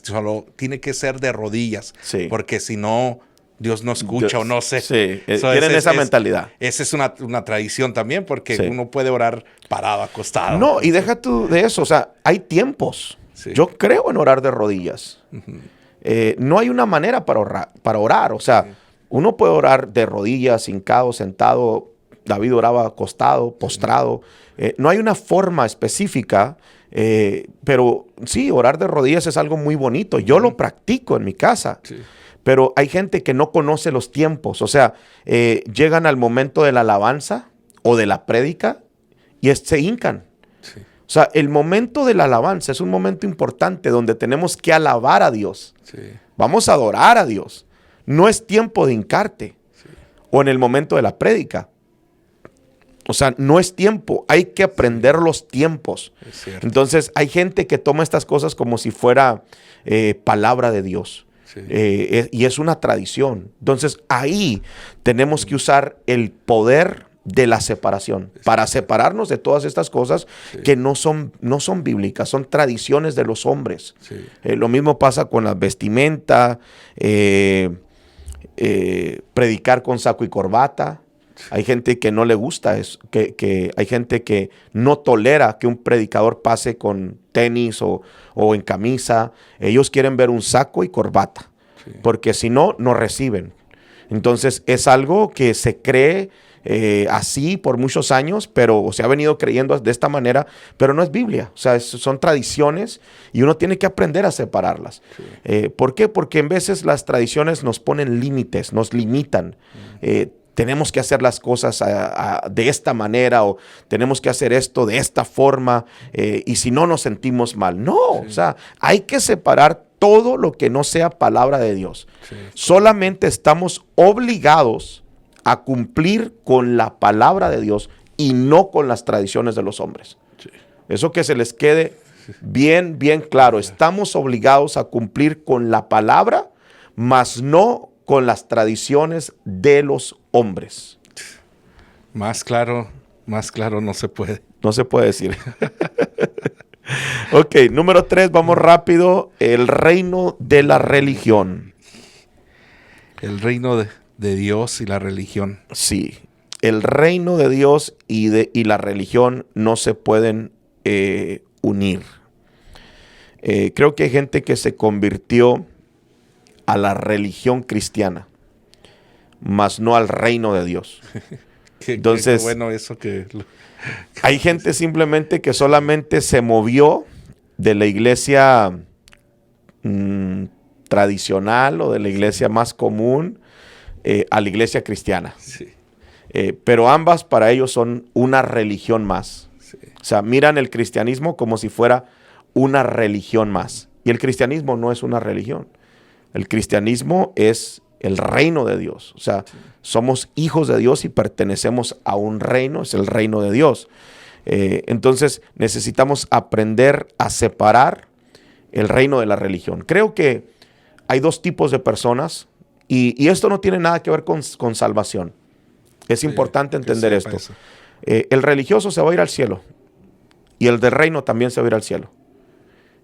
solo tiene que ser de rodillas. Sí. Porque si no, Dios no escucha o no sé.
Sí. Tienen esa mentalidad.
Esa es una tradición también, porque uno puede orar parado, acostado.
No, y deja tú de eso. O sea, hay tiempos. Sí. Yo creo en orar de rodillas. No hay una manera para orar. O sea, uno puede orar de rodillas, hincado, sentado. David oraba acostado, postrado. No hay una forma específica, pero sí, orar de rodillas es algo muy bonito. Yo lo practico en mi casa. Sí. Pero hay gente que no conoce los tiempos. O sea, llegan al momento de la alabanza o de la prédica y se hincan. Sí. O sea, el momento de la alabanza es un momento importante donde tenemos que alabar a Dios. Sí. Vamos a adorar a Dios. No es tiempo de hincarte. Sí. O en el momento de la prédica. O sea, no es tiempo. Hay que aprender los tiempos. Entonces, hay gente que toma estas cosas como si fuera palabra de Dios. Sí. Y es una tradición. Entonces, ahí tenemos que usar el poder de la separación para separarnos de todas estas cosas que no son bíblicas, son tradiciones de los hombres. Sí. Lo mismo pasa con la vestimenta, predicar con saco y corbata. Hay gente que no le gusta eso, que hay gente que no tolera que un predicador pase con tenis o en camisa. Ellos quieren ver un saco y corbata, porque si no, no reciben. Entonces es algo que se cree así por muchos años, pero se ha venido creyendo de esta manera, pero no es Biblia. O sea, son tradiciones y uno tiene que aprender a separarlas. Sí. ¿Por qué? Porque en veces las tradiciones nos ponen límites, nos limitan. Tenemos que hacer las cosas de esta manera o tenemos que hacer esto de esta forma y si no nos sentimos mal. No, o sea, hay que separar todo lo que no sea palabra de Dios. Sí. Solamente estamos obligados a cumplir con la palabra de Dios y no con las tradiciones de los hombres. Sí. Eso que se les quede bien, bien claro. Estamos obligados a cumplir con la palabra, mas no con las tradiciones de los hombres.
Más claro no se puede.
No se puede decir. Ok, número 3, vamos rápido. El reino de la religión.
El reino de Dios y la religión.
Sí, el reino de Dios y la religión no se pueden unir. Creo que hay gente que se convirtió a la religión cristiana, mas no al reino de Dios. Entonces,
qué bueno eso que...
Hay gente simplemente que solamente se movió de la iglesia tradicional o de la iglesia más común a la iglesia cristiana. Sí. Pero ambas para ellos son una religión más. Sí. O sea, miran el cristianismo como si fuera una religión más. Y el cristianismo no es una religión. El cristianismo es el reino de Dios. O sea, somos hijos de Dios y pertenecemos a un reino, es el reino de Dios. Entonces necesitamos aprender a separar el reino de la religión. Creo que hay dos tipos de personas y esto no tiene nada que ver con salvación. Es importante entender esto. El religioso se va a ir al cielo y el del reino también se va a ir al cielo.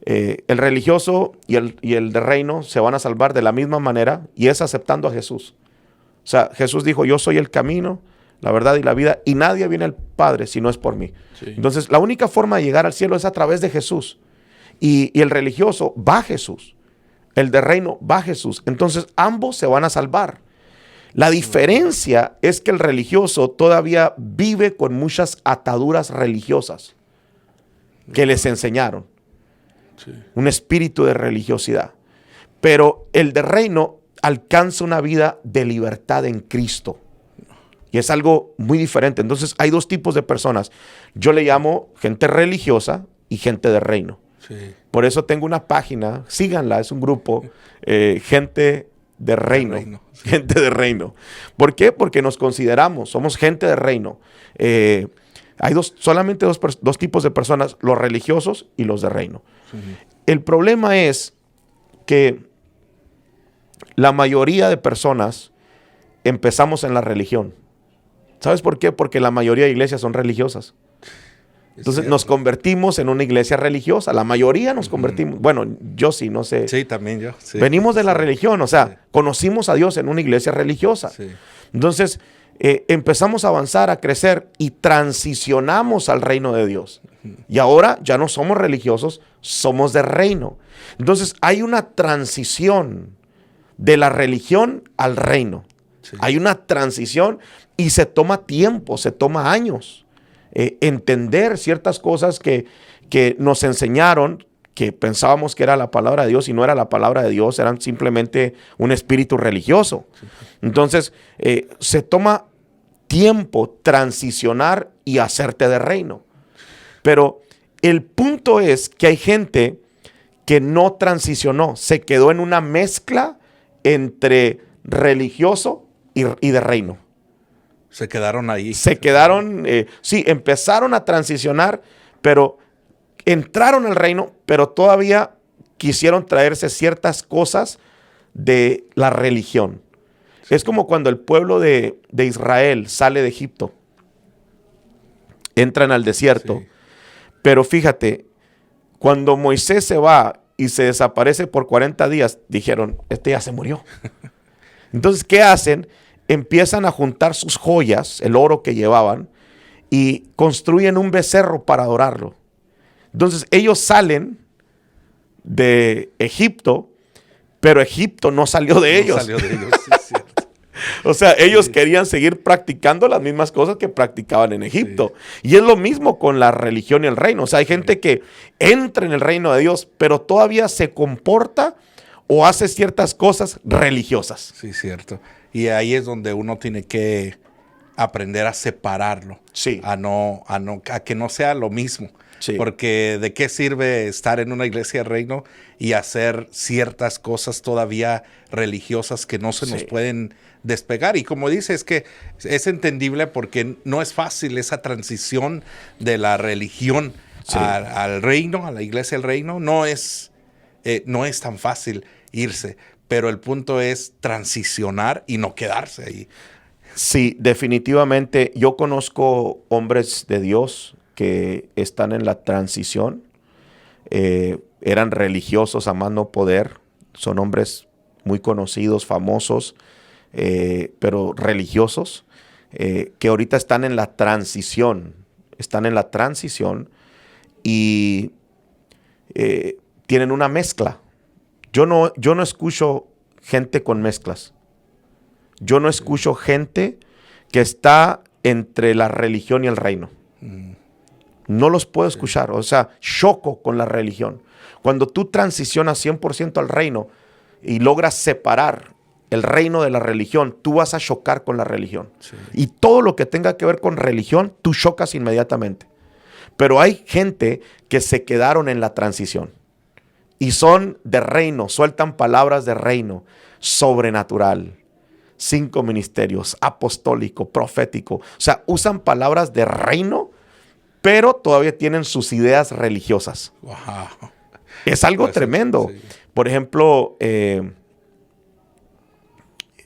El religioso y el de reino se van a salvar de la misma manera y es aceptando a Jesús. O sea, Jesús dijo, yo soy el camino, la verdad y la vida y nadie viene al Padre si no es por mí. Sí. Entonces, la única forma de llegar al cielo es a través de Jesús. Y el religioso va a Jesús. El de reino va a Jesús. Entonces, ambos se van a salvar. La diferencia es que el religioso todavía vive con muchas ataduras religiosas que les enseñaron. Sí. Un espíritu de religiosidad. Pero el de reino alcanza una vida de libertad en Cristo. Y es algo muy diferente. Entonces hay dos tipos de personas. Yo le llamo gente religiosa y gente de reino.
Sí.
Por eso tengo una página, síganla, es un grupo, gente de reino.
Sí.
Gente de reino. ¿Por qué? Porque nos consideramos, somos gente de reino. Hay solamente dos tipos de personas, los religiosos y los de reino.
Sí.
El problema es que la mayoría de personas empezamos en la religión. ¿Sabes por qué? Porque la mayoría de iglesias son religiosas. Entonces nos convertimos en una iglesia religiosa. La mayoría nos convertimos. Bueno, yo sí, no sé.
Sí, también yo. Sí.
Venimos de la religión, o sea,
Sí.
conocimos a Dios en una iglesia religiosa.
Sí.
Entonces empezamos a avanzar, a crecer y transicionamos al reino de Dios. Y ahora ya no somos religiosos, somos de reino. Entonces hay una transición de la religión al reino.
Sí.
Hay una transición y se toma tiempo, se toma años. Entender ciertas cosas que nos enseñaron, que pensábamos que era la palabra de Dios y no era la palabra de Dios, eran simplemente un espíritu religioso. Entonces, se toma tiempo transicionar y hacerte de reino. Pero el punto es que hay gente que no transicionó, se quedó en una mezcla entre religioso y de reino.
Se quedaron ahí.
Se quedaron, sí, empezaron a transicionar, pero entraron al reino, pero todavía quisieron traerse ciertas cosas de la religión. Sí. Es como cuando el pueblo de Israel sale de Egipto, entran al desierto, sí. Pero fíjate, cuando Moisés se va y se desaparece por 40 días, dijeron, este ya se murió. Entonces, ¿qué hacen? Empiezan a juntar sus joyas, el oro que llevaban, y construyen un becerro para adorarlo. Entonces ellos salen de Egipto, pero Egipto no salió de ellos.
Salió de ellos, sí, es cierto.
O sea, ellos querían seguir practicando las mismas cosas que practicaban en Egipto. Sí. Y es lo mismo con la religión y el reino. O sea, hay gente que entra en el reino de Dios, pero todavía se comporta o hace ciertas cosas religiosas.
Sí, cierto. Y ahí es donde uno tiene que aprender a separarlo.
Sí.
A que no sea lo mismo.
Sí.
Porque ¿de qué sirve estar en una iglesia de reino y hacer ciertas cosas todavía religiosas que no se nos pueden despegar? Y como dices, que es entendible porque no es fácil esa transición de la religión al reino, a la iglesia del reino. No es tan fácil irse, pero el punto es transicionar y no quedarse ahí.
Sí, definitivamente. Yo conozco hombres de Dios que están en la transición, eran religiosos amando poder, son hombres muy conocidos, famosos, pero religiosos, que ahorita están en la transición y tienen una mezcla. Yo no escucho gente con mezclas. Yo no escucho gente que está entre la religión y el reino. No los puedo escuchar, o sea, choco con la religión. Cuando tú transicionas 100% al reino y logras separar el reino de la religión, tú vas a chocar con la religión. Sí. Y todo lo que tenga que ver con religión, tú chocas inmediatamente. Pero hay gente que se quedaron en la transición y son de reino, sueltan palabras de reino, sobrenatural, 5 ministerios, apostólico, profético. O sea, usan palabras de reino, pero todavía tienen sus ideas religiosas.
Wow.
Es algo tremendo. Sí. Por ejemplo,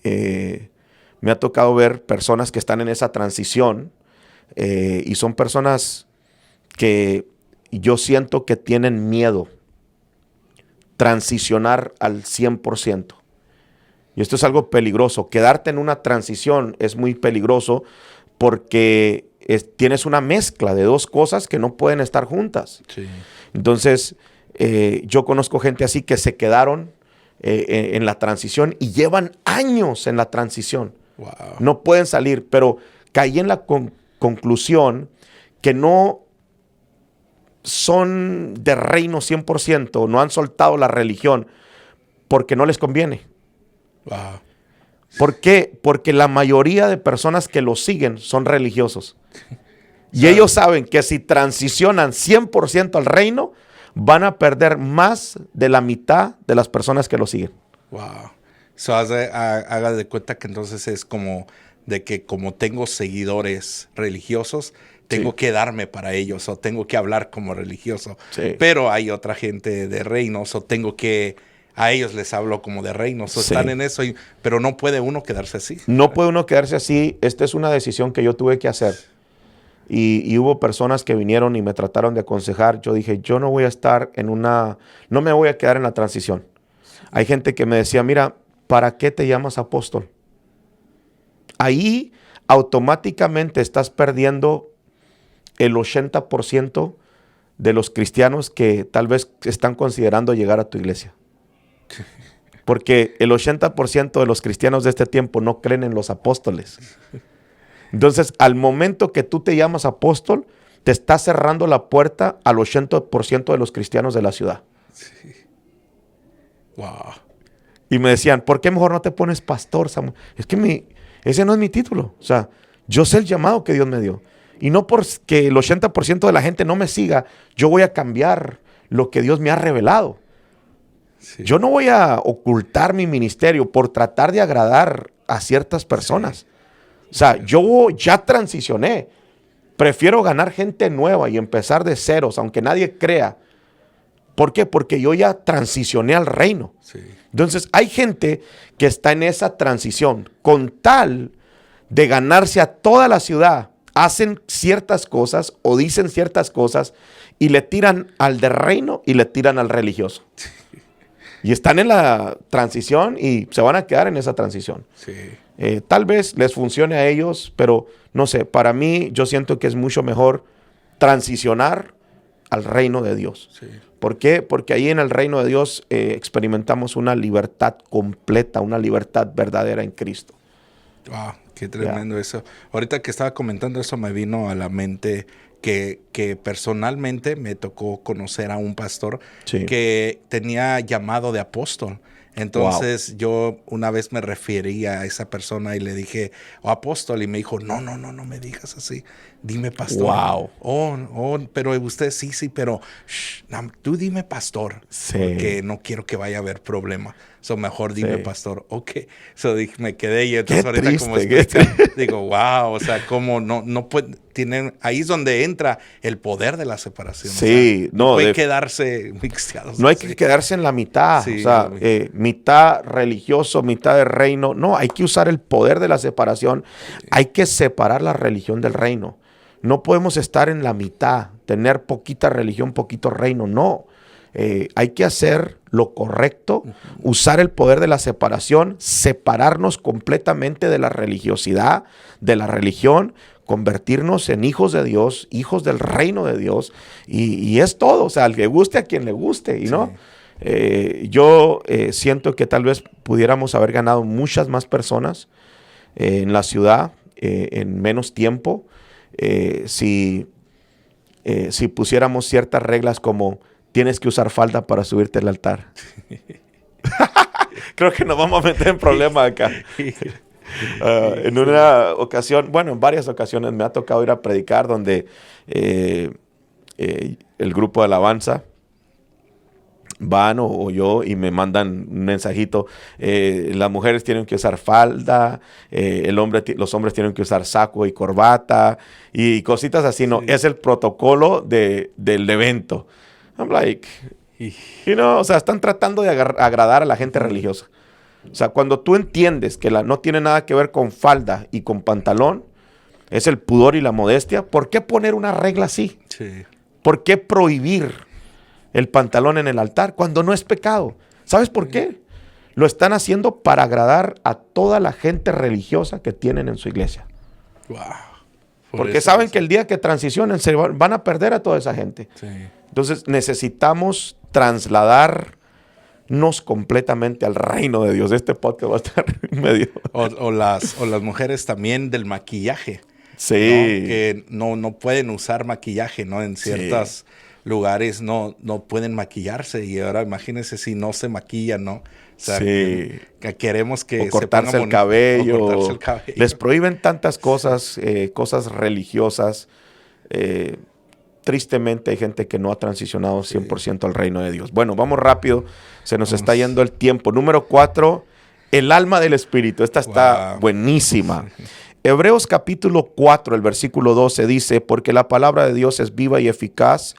me ha tocado ver personas que están en esa transición y son personas que yo siento que tienen miedo transicionar al 100%. Y esto es algo peligroso. Quedarte en una transición es muy peligroso porque tienes una mezcla de dos cosas que no pueden estar juntas. Sí. Entonces, yo conozco gente así que se quedaron en la transición y llevan años en la transición.
Wow.
No pueden salir, pero caí en la conclusión que no son de reino 100%, no han soltado la religión porque no les conviene.
Wow.
¿Por qué? Porque la mayoría de personas que lo siguen son religiosos. Y ellos saben que si transicionan 100% al reino, van a perder más de la mitad de las personas que lo siguen.
Wow. So, haga de cuenta que entonces es como de que como tengo seguidores religiosos, tengo que darme para ellos o tengo que hablar como religioso.
Sí.
Pero hay otra gente de reinos o tengo que... A ellos les hablo como de reinos. O están en eso, pero no puede uno quedarse así.
No puede uno quedarse así. Esta es una decisión que yo tuve que hacer. Y hubo personas que vinieron y me trataron de aconsejar. Yo dije, yo no voy a estar no me voy a quedar en la transición. Hay gente que me decía, mira, ¿para qué te llamas apóstol? Ahí automáticamente estás perdiendo el 80% de los cristianos que tal vez están considerando llegar a tu iglesia. Porque el 80% de los cristianos de este tiempo no creen en los apóstoles. Entonces, al momento que tú te llamas apóstol, te estás cerrando la puerta al 80% de los cristianos de la ciudad.
Sí. Wow.
Y me decían, ¿por qué mejor no te pones pastor, Samuel? Es que ese no es mi título. O sea, yo sé el llamado que Dios me dio. Y no porque el 80% de la gente no me siga, yo voy a cambiar lo que Dios me ha revelado. Sí. Yo no voy a ocultar mi ministerio por tratar de agradar a ciertas personas. Sí. O sea, yo ya transicioné. Prefiero ganar gente nueva y empezar de ceros, aunque nadie crea. ¿Por qué? Porque yo ya transicioné al reino. Sí. Entonces, hay gente que está en esa transición. Con tal de ganarse a toda la ciudad, hacen ciertas cosas o dicen ciertas cosas y le tiran al de reino y le tiran al religioso. Sí. Y están en la transición y se van a quedar en esa transición. Sí. Tal vez les funcione a ellos, pero no sé, para mí yo siento que es mucho mejor transicionar al reino de Dios. Sí. ¿Por qué? Porque ahí en el reino de Dios experimentamos una libertad completa, una libertad verdadera en Cristo.
Wow, qué tremendo eso. Ahorita que estaba comentando eso me vino a la mente que personalmente me tocó conocer a un pastor que tenía llamado de apóstol. Entonces yo una vez me referí a esa persona y le dije, apóstol, y me dijo, no me digas así, dime pastor.
Wow.
Pero usted sí, pero tú dime pastor, porque no quiero que vaya a haber problema. Mejor dime pastor. Ok. Me quedé y entonces ahorita
triste,
digo, wow, o sea, cómo no puede, ahí es donde entra el poder de la separación.
Sí,
o sea, no puede quedarse mixteados.
No hay que quedarse en la mitad, o sea, mitad religioso, mitad de reino. No, hay que usar el poder de la separación. Sí. Hay que separar la religión del reino. No podemos estar en la mitad, tener poquita religión, poquito reino, no. Hay que hacer lo correcto, usar el poder de la separación, separarnos completamente de la religiosidad, de la religión, convertirnos en hijos de Dios, hijos del reino de Dios, y es todo, o sea, al que guste a quien le guste, y no. Yo siento que tal vez pudiéramos haber ganado muchas más personas en la ciudad en menos tiempo si pusiéramos ciertas reglas como tienes que usar falda para subirte al altar. Creo que nos vamos a meter en problemas acá. En una ocasión, bueno, en varias ocasiones me ha tocado ir a predicar donde el grupo de alabanza van o yo y me mandan un mensajito. Las mujeres tienen que usar falda, los hombres tienen que usar saco y corbata y cositas así. No, es el protocolo del evento. I'm like, o sea, están tratando de agradar a la gente religiosa. O sea, cuando tú entiendes que no tiene nada que ver con falda y con pantalón, es el pudor y la modestia, ¿por qué poner una regla así? Sí. ¿Por qué prohibir el pantalón en el altar cuando no es pecado? ¿Sabes por qué? Lo están haciendo para agradar a toda la gente religiosa que tienen en su iglesia. Wow. Porque saben que el día que transicionen se van a perder a toda esa gente. Sí. Entonces necesitamos trasladarnos completamente al reino de Dios. Este podcast va a estar medio...
O las mujeres también del maquillaje.
Sí.
¿No? Que no pueden usar maquillaje, ¿no? En ciertas lugares no pueden maquillarse y ahora imagínense si no se maquillan, ¿no? O sea,
Sí.
que queremos que
O cortarse
se
el
pongan
cabello.
o cortarse el cabello.
Les prohíben tantas cosas, cosas religiosas. Tristemente hay gente que no ha transicionado 100% al reino de Dios. Bueno, vamos rápido. Se nos está yendo el tiempo. Número 4, el alma del Espíritu. Esta está buenísima. Hebreos capítulo 4, el versículo 12 dice, porque la palabra de Dios es viva y eficaz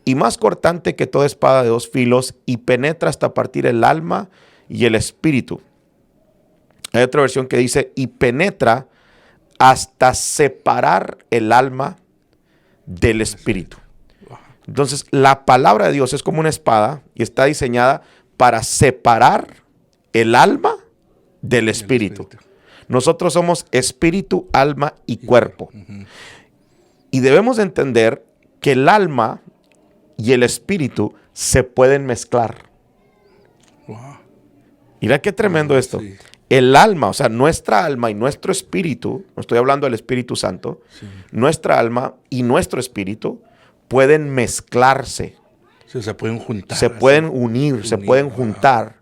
y más cortante que toda espada de dos filos y penetra hasta partir el alma y el espíritu. Hay otra versión que dice, y penetra hasta separar el alma del espíritu. Entonces, la palabra de Dios es como una espada y está diseñada para separar el alma del espíritu. Nosotros somos espíritu, alma y cuerpo. Y debemos de entender que el alma y el espíritu se pueden mezclar. Mira qué tremendo esto.
Sí.
El alma, o sea, nuestra alma y nuestro espíritu, no estoy hablando del Espíritu Santo, nuestra alma y nuestro espíritu pueden mezclarse.
Sí, se pueden juntar.
Se pueden unir, se pueden juntar.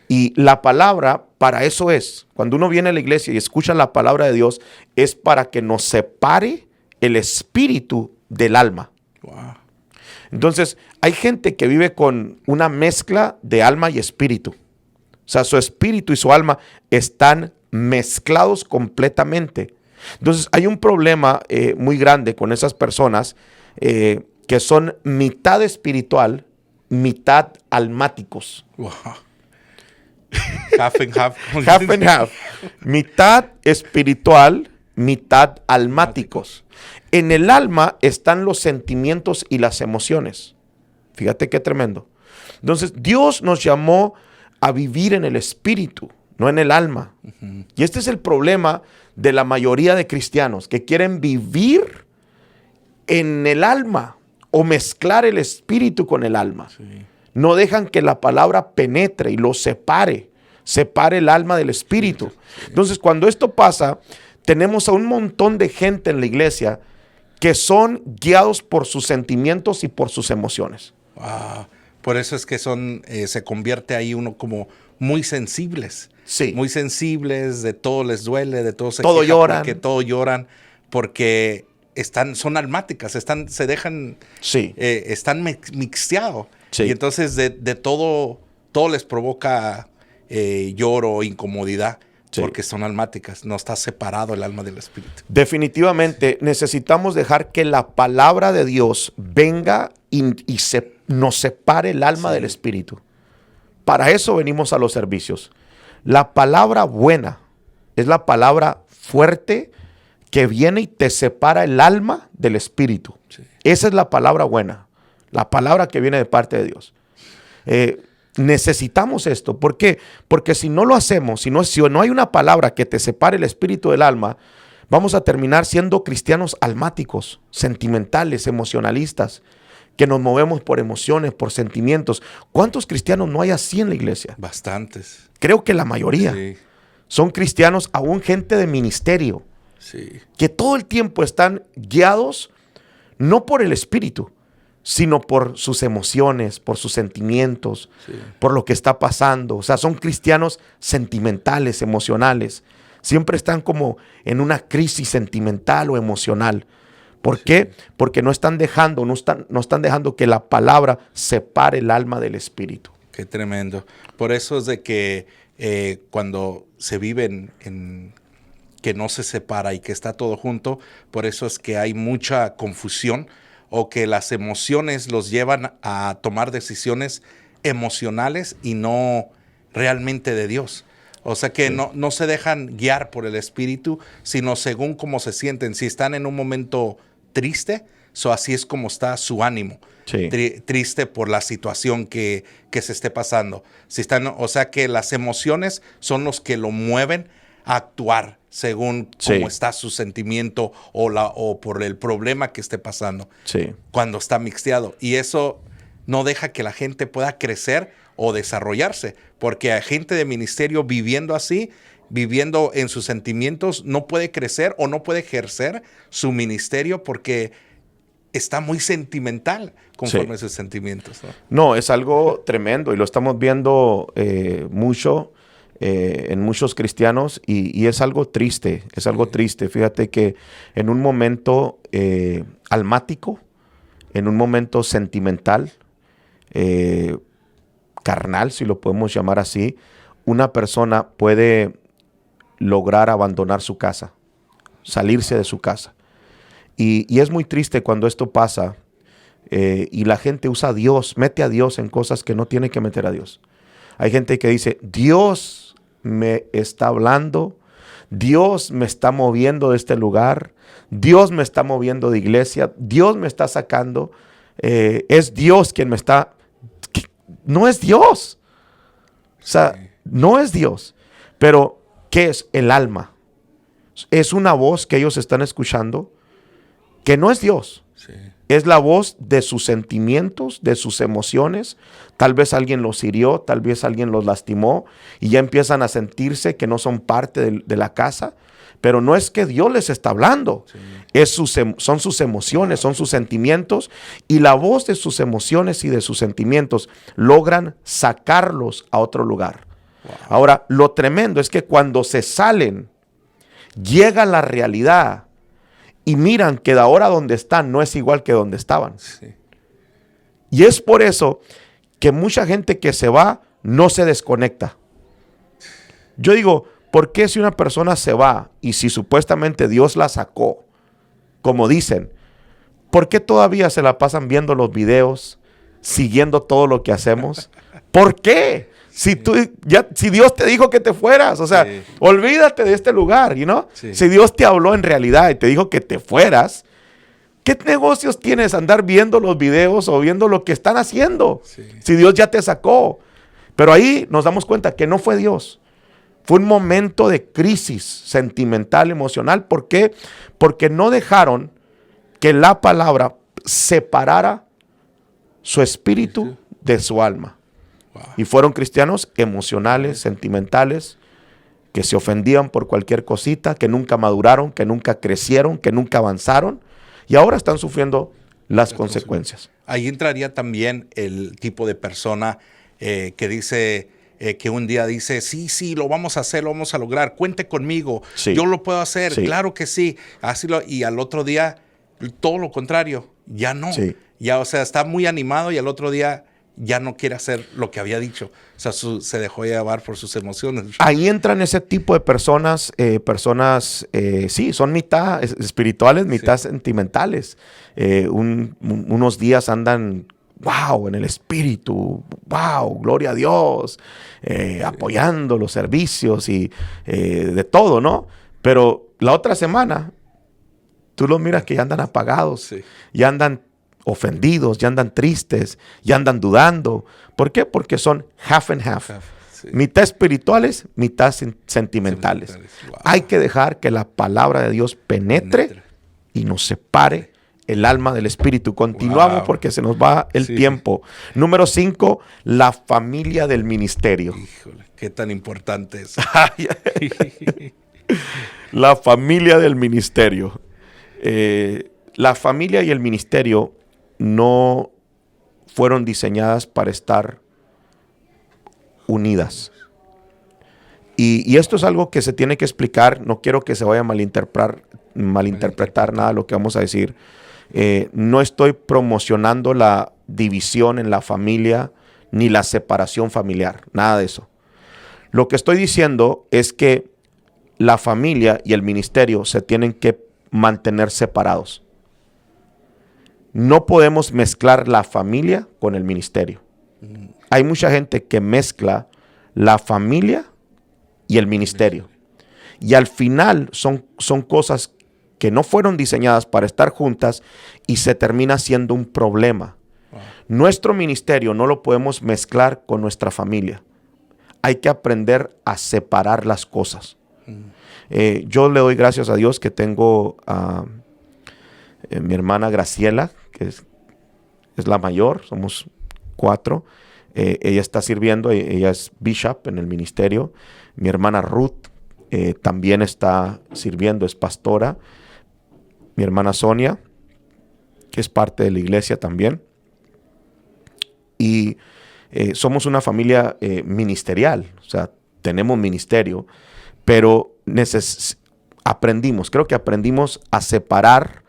Y la palabra para eso es. Cuando uno viene a la iglesia y escucha la palabra de Dios, es para que nos separe el espíritu del alma.
Wow.
Entonces, hay gente que vive con una mezcla de alma y espíritu. O sea, su espíritu y su alma están mezclados completamente. Entonces, hay un problema muy grande con esas personas que son mitad espiritual, mitad almáticos.
Wow. Half and half.
Half and half. Mitad espiritual, mitad almáticos. En el alma están los sentimientos y las emociones. Fíjate qué tremendo. Entonces, Dios nos llamó a vivir en el espíritu, no en el alma. Y este es el problema de la mayoría de cristianos que quieren vivir en el alma o mezclar el espíritu con el alma. Sí. No dejan que la palabra penetre y lo separe el alma del espíritu. Sí. Entonces, cuando esto pasa, tenemos a un montón de gente en la iglesia que son guiados por sus sentimientos y por sus emociones.
Wow. Por eso es que se convierte ahí uno como muy sensibles.
Sí.
Muy sensibles, de todo les duele, de todo se
todo
queja,
lloran.
porque todo lloran, porque son almáticas, se dejan,
sí.
Están mixteados.
Sí.
Y entonces de todo les provoca lloro, incomodidad. Sí. Porque son almáticas, no está separado el alma del espíritu.
Definitivamente necesitamos dejar que la palabra de Dios venga y nos separe el alma del espíritu. Para eso venimos a los servicios. La palabra buena es la palabra fuerte que viene y te separa el alma del espíritu. Sí. Esa es la palabra buena, la palabra que viene de parte de Dios. Necesitamos esto. ¿Por qué? Porque si no lo hacemos, si no hay una palabra que te separe el espíritu del alma, vamos a terminar siendo cristianos almáticos, sentimentales, emocionalistas, que nos movemos por emociones, por sentimientos. ¿Cuántos cristianos no hay así en la iglesia?
Bastantes.
Creo que la mayoría.
Sí.
Son cristianos, aún gente de ministerio,
sí.
que todo el tiempo están guiados no por el espíritu, sino por sus emociones, por sus sentimientos, sí. por lo que está pasando. O sea, son cristianos sentimentales, emocionales. Siempre están como en una crisis sentimental o emocional. ¿Por sí. qué? Porque no están dejando que la palabra separe el alma del espíritu.
Qué tremendo. Por eso es de que cuando se vive que no se separa y que está todo junto, por eso es que hay mucha confusión, o que las emociones los llevan a tomar decisiones emocionales y no realmente de Dios. O sea que sí. no se dejan guiar por el espíritu, sino según cómo se sienten. Si están en un momento triste, así es como está su ánimo. Sí. Triste por la situación que se esté pasando. O sea que las emociones son los que lo mueven a actuar según
sí.
cómo está su sentimiento o por el problema que esté pasando
sí.
cuando está mixteado. Y eso no deja que la gente pueda crecer o desarrollarse, porque hay gente de ministerio viviendo así, viviendo en sus sentimientos, no puede crecer o no puede ejercer su ministerio porque está muy sentimental conforme a sus sentimientos, ¿no?
No, es algo tremendo y lo estamos viendo mucho en muchos cristianos y es algo triste, es algo triste. Fíjate que en un momento almático, en un momento sentimental, carnal, si lo podemos llamar así, una persona puede lograr abandonar su casa, salirse de su casa. Y es muy triste cuando esto pasa y la gente usa a Dios, mete a Dios en cosas que no tiene que meter a Dios. Hay gente que dice, Dios me está hablando, Dios me está moviendo de este lugar, Dios me está moviendo de iglesia, Dios me está sacando, es Dios quien me está... No es Dios. O sea, no es Dios. Pero, ¿qué es el alma? Es una voz que ellos están escuchando que no es Dios.
Sí.
Es la voz de sus sentimientos, de sus emociones. Tal vez alguien los hirió, tal vez alguien los lastimó y ya empiezan a sentirse que no son parte de la casa. Pero no es que Dios les está hablando. Sí. Son sus emociones, son sus sentimientos. Y la voz de sus emociones y de sus sentimientos logran sacarlos a otro lugar. Wow. Ahora, lo tremendo es que cuando se salen, llega la realidad y miran que de ahora donde están no es igual que donde estaban. Sí. Y es por eso que mucha gente que se va no se desconecta. Yo digo, ¿por qué si una persona se va y si supuestamente Dios la sacó, como dicen, ¿por qué todavía se la pasan viendo los videos, siguiendo todo lo que hacemos? ¿Por qué? Si Dios te dijo que te fueras, o sea, sí, olvídate de este lugar, ¿no? Sí. Si Dios te habló en realidad y te dijo que te fueras, ¿qué negocios tienes andar viendo los videos o viendo lo que están haciendo? Sí. Si Dios ya te sacó. Pero ahí nos damos cuenta que no fue Dios. Fue un momento de crisis sentimental, emocional. ¿Por qué? Porque no dejaron que la palabra separara su espíritu de su alma. Wow. Y fueron cristianos emocionales, sentimentales, que se ofendían por cualquier cosita, que nunca maduraron, que nunca crecieron, que nunca avanzaron y ahora están sufriendo las consecuencias.
Ahí entraría también el tipo de persona que dice, que un día dice, sí, lo vamos a hacer, lo vamos a lograr, cuente conmigo, sí, yo lo puedo hacer, sí, claro que sí, y al otro día todo lo contrario, ya no, sí, ya, o sea, está muy animado y al otro día ya no quiere hacer lo que había dicho. O sea, se dejó llevar por sus emociones.
Ahí entran ese tipo de personas, sí, son mitad espirituales, mitad sí, sentimentales. Unos días andan, wow, en el espíritu, wow, gloria a Dios, sí, apoyando los servicios y de todo, ¿no? Pero la otra semana, tú los miras que ya andan apagados, sí, ya andan ofendidos, ya andan tristes, ya andan dudando. ¿Por qué? Porque son half and half. Sí. Mitad espirituales, mitad sentimentales. Wow. Hay que dejar que la palabra de Dios penetre y nos separe el alma del espíritu. Continuamos, wow, porque se nos va el sí, tiempo. Número 5, la familia del ministerio.
Híjole, qué tan importante es.
La familia del ministerio. La familia y el ministerio no fueron diseñadas para estar unidas. Y esto es algo que se tiene que explicar. No quiero que se vaya a malinterpretar nada de lo que vamos a decir. No estoy promocionando la división en la familia ni la separación familiar. Nada de eso. Lo que estoy diciendo es que la familia y el ministerio se tienen que mantener separados. No podemos mezclar la familia con el ministerio. Hay mucha gente que mezcla la familia y el ministerio. Y al final son cosas que no fueron diseñadas para estar juntas y se termina siendo un problema. Wow. Nuestro ministerio no lo podemos mezclar con nuestra familia. Hay que aprender a separar las cosas. Yo le doy gracias a Dios que tengo a mi hermana Graciela, que es la mayor, somos 4. Ella está sirviendo, ella es bishop en el ministerio. Mi hermana Ruth también está sirviendo, es pastora. Mi hermana Sonia, que es parte de la iglesia también. Y somos una familia ministerial, o sea, tenemos ministerio, pero creo que aprendimos a separar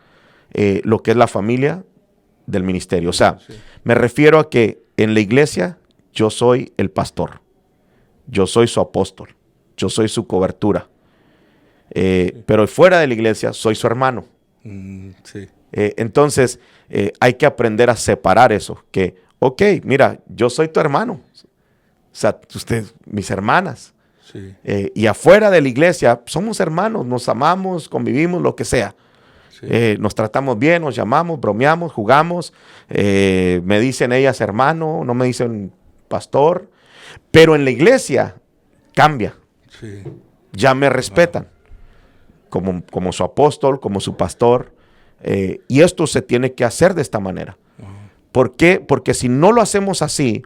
lo que es la familia del ministerio. O sea, me refiero a que en la iglesia yo soy el pastor, yo soy su apóstol, yo soy su cobertura, pero fuera de la iglesia soy su hermano.
Sí.
Entonces hay que aprender a separar eso, que, ok, mira, yo soy tu hermano, o sea, ustedes, mis hermanas,
Sí.
Y afuera de la iglesia somos hermanos, nos amamos, convivimos, lo que sea.
Sí.
Nos tratamos bien, nos llamamos, bromeamos, jugamos. Me dicen ellas hermano, no me dicen pastor. Pero en la iglesia cambia.
Sí.
Ya me respetan como su apóstol, como su pastor. Y esto se tiene que hacer de esta manera. ¿Por qué? Porque si no lo hacemos así,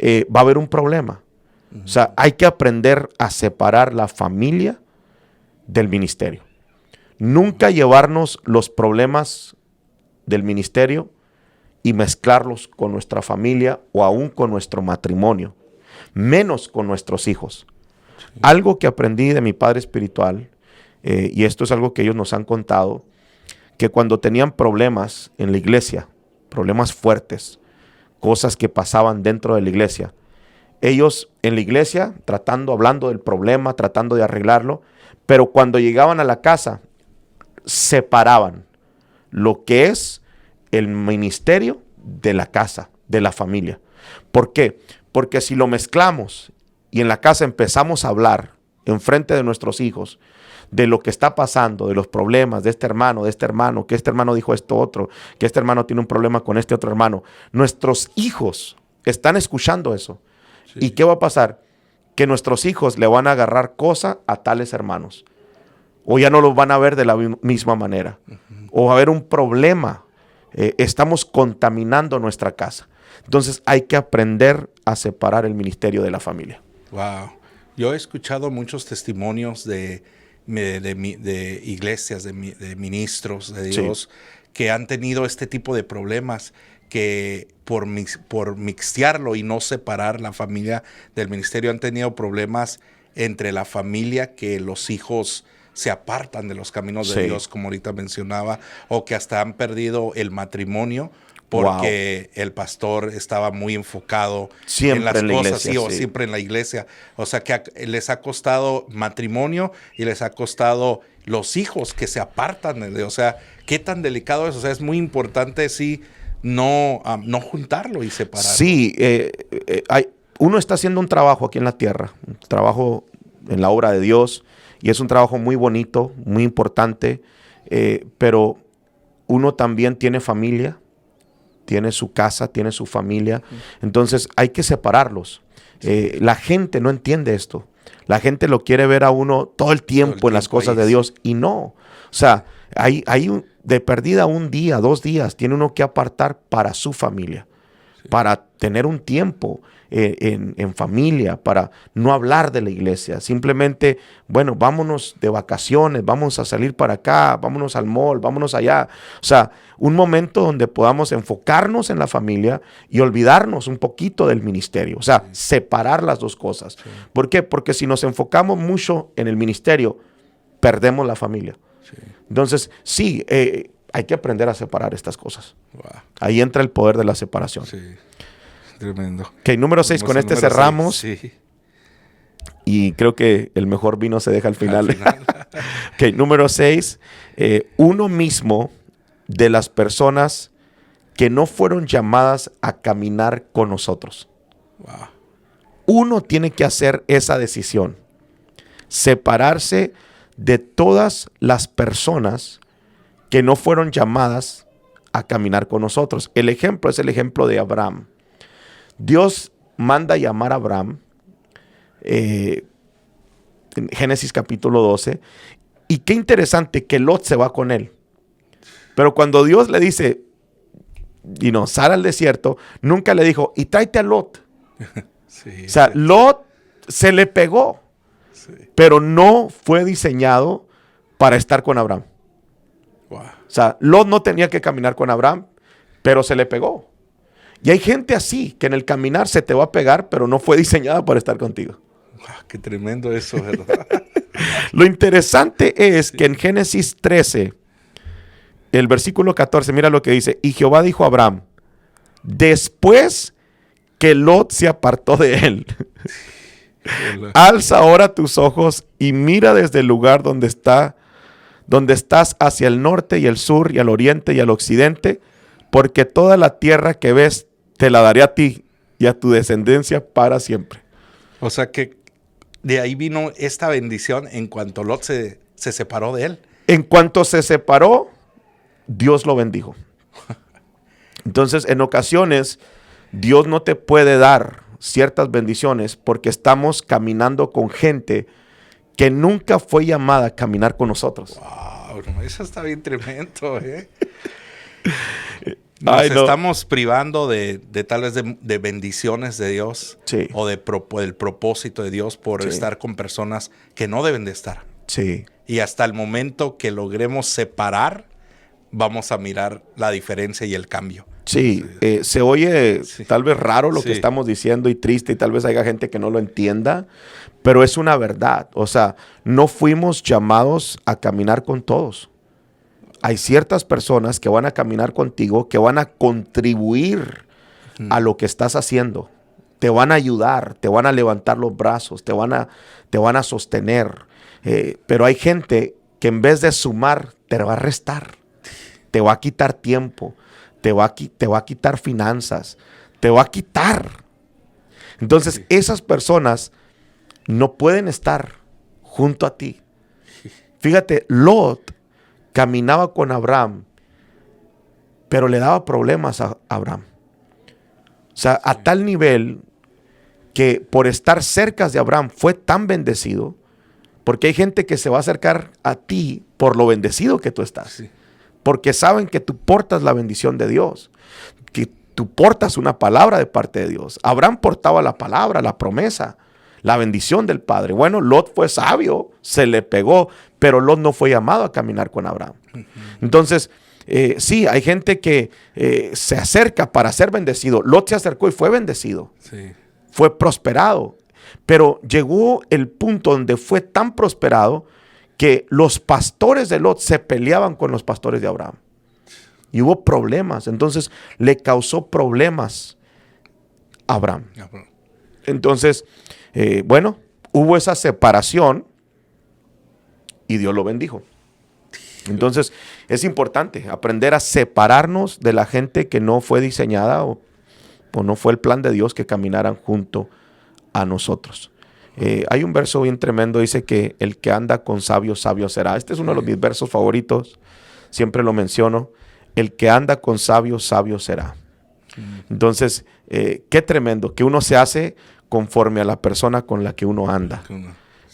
va a haber un problema. O sea, hay que aprender a separar la familia del ministerio. Nunca llevarnos los problemas del ministerio y mezclarlos con nuestra familia o aún con nuestro matrimonio, menos con nuestros hijos. Sí. Algo que aprendí de mi padre espiritual, y esto es algo que ellos nos han contado, que cuando tenían problemas en la iglesia, problemas fuertes, cosas que pasaban dentro de la iglesia, ellos en la iglesia hablando del problema, tratando de arreglarlo, pero cuando llegaban a la casa, separaban lo que es el ministerio de la casa, de la familia. ¿Por qué? Porque si lo mezclamos y en la casa empezamos a hablar en frente de nuestros hijos de lo que está pasando, de los problemas de este hermano, que este hermano dijo esto otro, que este hermano tiene un problema con este otro hermano, nuestros hijos están escuchando eso. Sí. ¿Y qué va a pasar? Que nuestros hijos le van a agarrar cosa a tales hermanos. O ya no los van a ver de la misma manera. O va a haber un problema. Estamos contaminando nuestra casa. Entonces hay que aprender a separar el ministerio de la familia.
Wow. Yo he escuchado muchos testimonios de iglesias, de ministros de Dios, sí, que han tenido este tipo de problemas, que por mixtearlo y no separar la familia del ministerio han tenido problemas entre la familia, que los hijos se apartan de los caminos de Dios, como ahorita mencionaba, o que hasta han perdido el matrimonio porque el pastor estaba muy enfocado
siempre
en las cosas,
iglesia,
o siempre en la iglesia. O sea, que les ha costado matrimonio y les ha costado los hijos que se apartan de Dios. O sea, qué tan delicado es. O sea, es muy importante, sí, no juntarlo y separarlo.
Sí, uno está haciendo un trabajo aquí en la tierra, un trabajo en la obra de Dios, y es un trabajo muy bonito, muy importante, pero uno también tiene familia, tiene su casa, tiene su familia, entonces hay que separarlos. La gente no entiende esto. La gente lo quiere ver a uno todo el tiempo en las cosas de Dios, y no. O sea, hay de perdida un día, 2 días, tiene uno que apartar para su familia, para tener un tiempo en familia, para no hablar de la iglesia. Simplemente, bueno, vámonos de vacaciones, vamos a salir para acá, vámonos al mall, vámonos allá. O sea, un momento donde podamos enfocarnos en la familia y olvidarnos un poquito del ministerio. O sea, separar las dos cosas. Sí. ¿Por qué? Porque si nos enfocamos mucho en el ministerio, perdemos la familia. Sí. Entonces, sí, hay que aprender a separar estas cosas. Wow. Ahí entra el poder de la separación.
Sí. Tremendo.
Ok, número 6, con este cerramos. 6, sí. Y creo que el mejor vino se deja al final. Ok, número 6, uno mismo de las personas que no fueron llamadas a caminar con nosotros. Wow. Uno tiene que hacer esa decisión. Separarse de todas las personas que no fueron llamadas a caminar con nosotros. El ejemplo es el ejemplo de Abraham. Dios manda llamar a Abraham en Génesis capítulo 12, y qué interesante que Lot se va con él. Pero cuando Dios le dice, sal al desierto, nunca le dijo, y tráete a Lot. Sí, o sea, sí. Lot se le pegó, sí, pero no fue diseñado para estar con Abraham. Wow. O sea, Lot no tenía que caminar con Abraham, pero se le pegó. Y hay gente así, que en el caminar se te va a pegar, pero no fue diseñada para estar contigo.
Qué tremendo eso, ¿verdad?
Lo interesante es que en Génesis 13, el versículo 14, mira lo que dice. Y Jehová dijo a Abraham, después que Lot se apartó de él, alza ahora tus ojos y mira desde el lugar donde estás hacia el norte y el sur y al oriente y al occidente, porque toda la tierra que ves te la daré a ti y a tu descendencia para siempre.
O sea que de ahí vino esta bendición en cuanto Lot se separó de él.
En cuanto se separó, Dios lo bendijo. Entonces, en ocasiones, Dios no te puede dar ciertas bendiciones porque estamos caminando con gente que nunca fue llamada a caminar con nosotros.
Wow, eso está bien tremendo, ¿eh? Estamos privando de tal vez de bendiciones de Dios,
sí,
o del propósito de Dios por
sí,
estar con personas que no deben de estar.
Sí.
Y hasta el momento que logremos separar, vamos a mirar la diferencia y el cambio.
Sí, se oye tal vez raro lo que estamos diciendo y triste, y tal vez haya gente que no lo entienda, pero es una verdad. O sea, no fuimos llamados a caminar con todos. Hay ciertas personas que van a caminar contigo, que van a contribuir a lo que estás haciendo. Te van a ayudar, te van a levantar los brazos, te van a sostener. Pero hay gente que en vez de sumar, te va a restar. Te va a quitar tiempo, te va a quitar finanzas, te va a quitar. Entonces, esas personas no pueden estar junto a ti. Fíjate, Lot caminaba con Abraham, pero le daba problemas a Abraham. O sea, a tal nivel que por estar cerca de Abraham fue tan bendecido, porque hay gente que se va a acercar a ti por lo bendecido que tú estás. Sí. Porque saben que tú portas la bendición de Dios, que tú portas una palabra de parte de Dios. Abraham portaba la palabra, la promesa, la bendición del Padre. Bueno, Lot fue sabio, se le pegó, pero Lot no fue llamado a caminar con Abraham. Entonces, sí, hay gente que se acerca para ser bendecido. Lot se acercó y fue bendecido. Sí. Fue prosperado. Pero llegó el punto donde fue tan prosperado que los pastores de Lot se peleaban con los pastores de Abraham. Y hubo problemas. Entonces, le causó problemas a Abraham. Entonces, bueno, hubo esa separación y Dios lo bendijo. Entonces, es importante aprender a separarnos de la gente que no fue diseñada o no fue el plan de Dios que caminaran junto a nosotros. Hay un verso bien tremendo, dice que el que anda con sabios, sabio será. Este es uno de mis versos favoritos, siempre lo menciono. El que anda con sabios, sabio será. Entonces, qué tremendo, que uno se hace conforme a la persona con la que uno anda.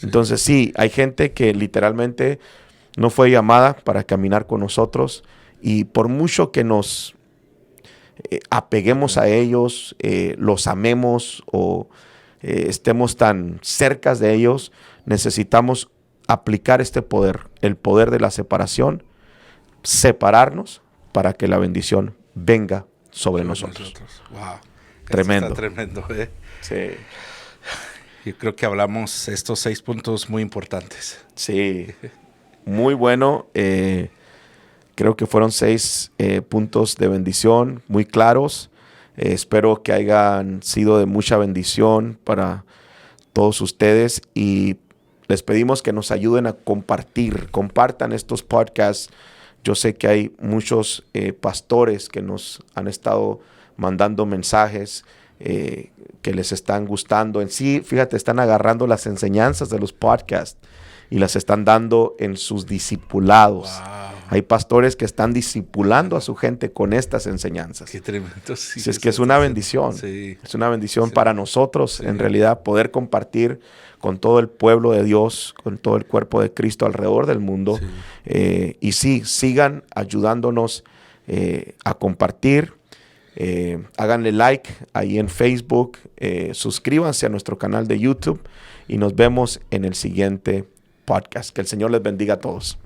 Entonces, sí, hay gente que literalmente no fue llamada para caminar con nosotros, y por mucho que nos apeguemos a ellos, los amemos o estemos tan cerca de ellos, necesitamos aplicar este poder, el poder de la separación, separarnos para que la bendición venga sobre nosotros.
Wow.
Tremendo.
Está tremendo, ¿eh?
Sí.
Yo creo que hablamos estos 6 puntos muy importantes.
Sí, muy bueno. Creo que fueron 6 puntos de bendición muy claros. Espero que hayan sido de mucha bendición para todos ustedes, y les pedimos que nos ayuden a compartan estos podcasts. Yo sé que hay muchos pastores que nos han estado mandando mensajes que les están gustando. En sí, fíjate, están agarrando las enseñanzas de los podcasts y las están dando en sus discipulados. Wow. Hay pastores que están discipulando a su gente con estas enseñanzas.
Qué tremendo. Sí,
es que es una bendición. Sí. Es una bendición para nosotros, en realidad, poder compartir con todo el pueblo de Dios, con todo el cuerpo de Cristo alrededor del mundo. Sí. Y sí, sigan ayudándonos a compartir. Háganle like ahí en Facebook. Suscríbanse a nuestro canal de YouTube y nos vemos en el siguiente podcast. Que el Señor les bendiga a todos.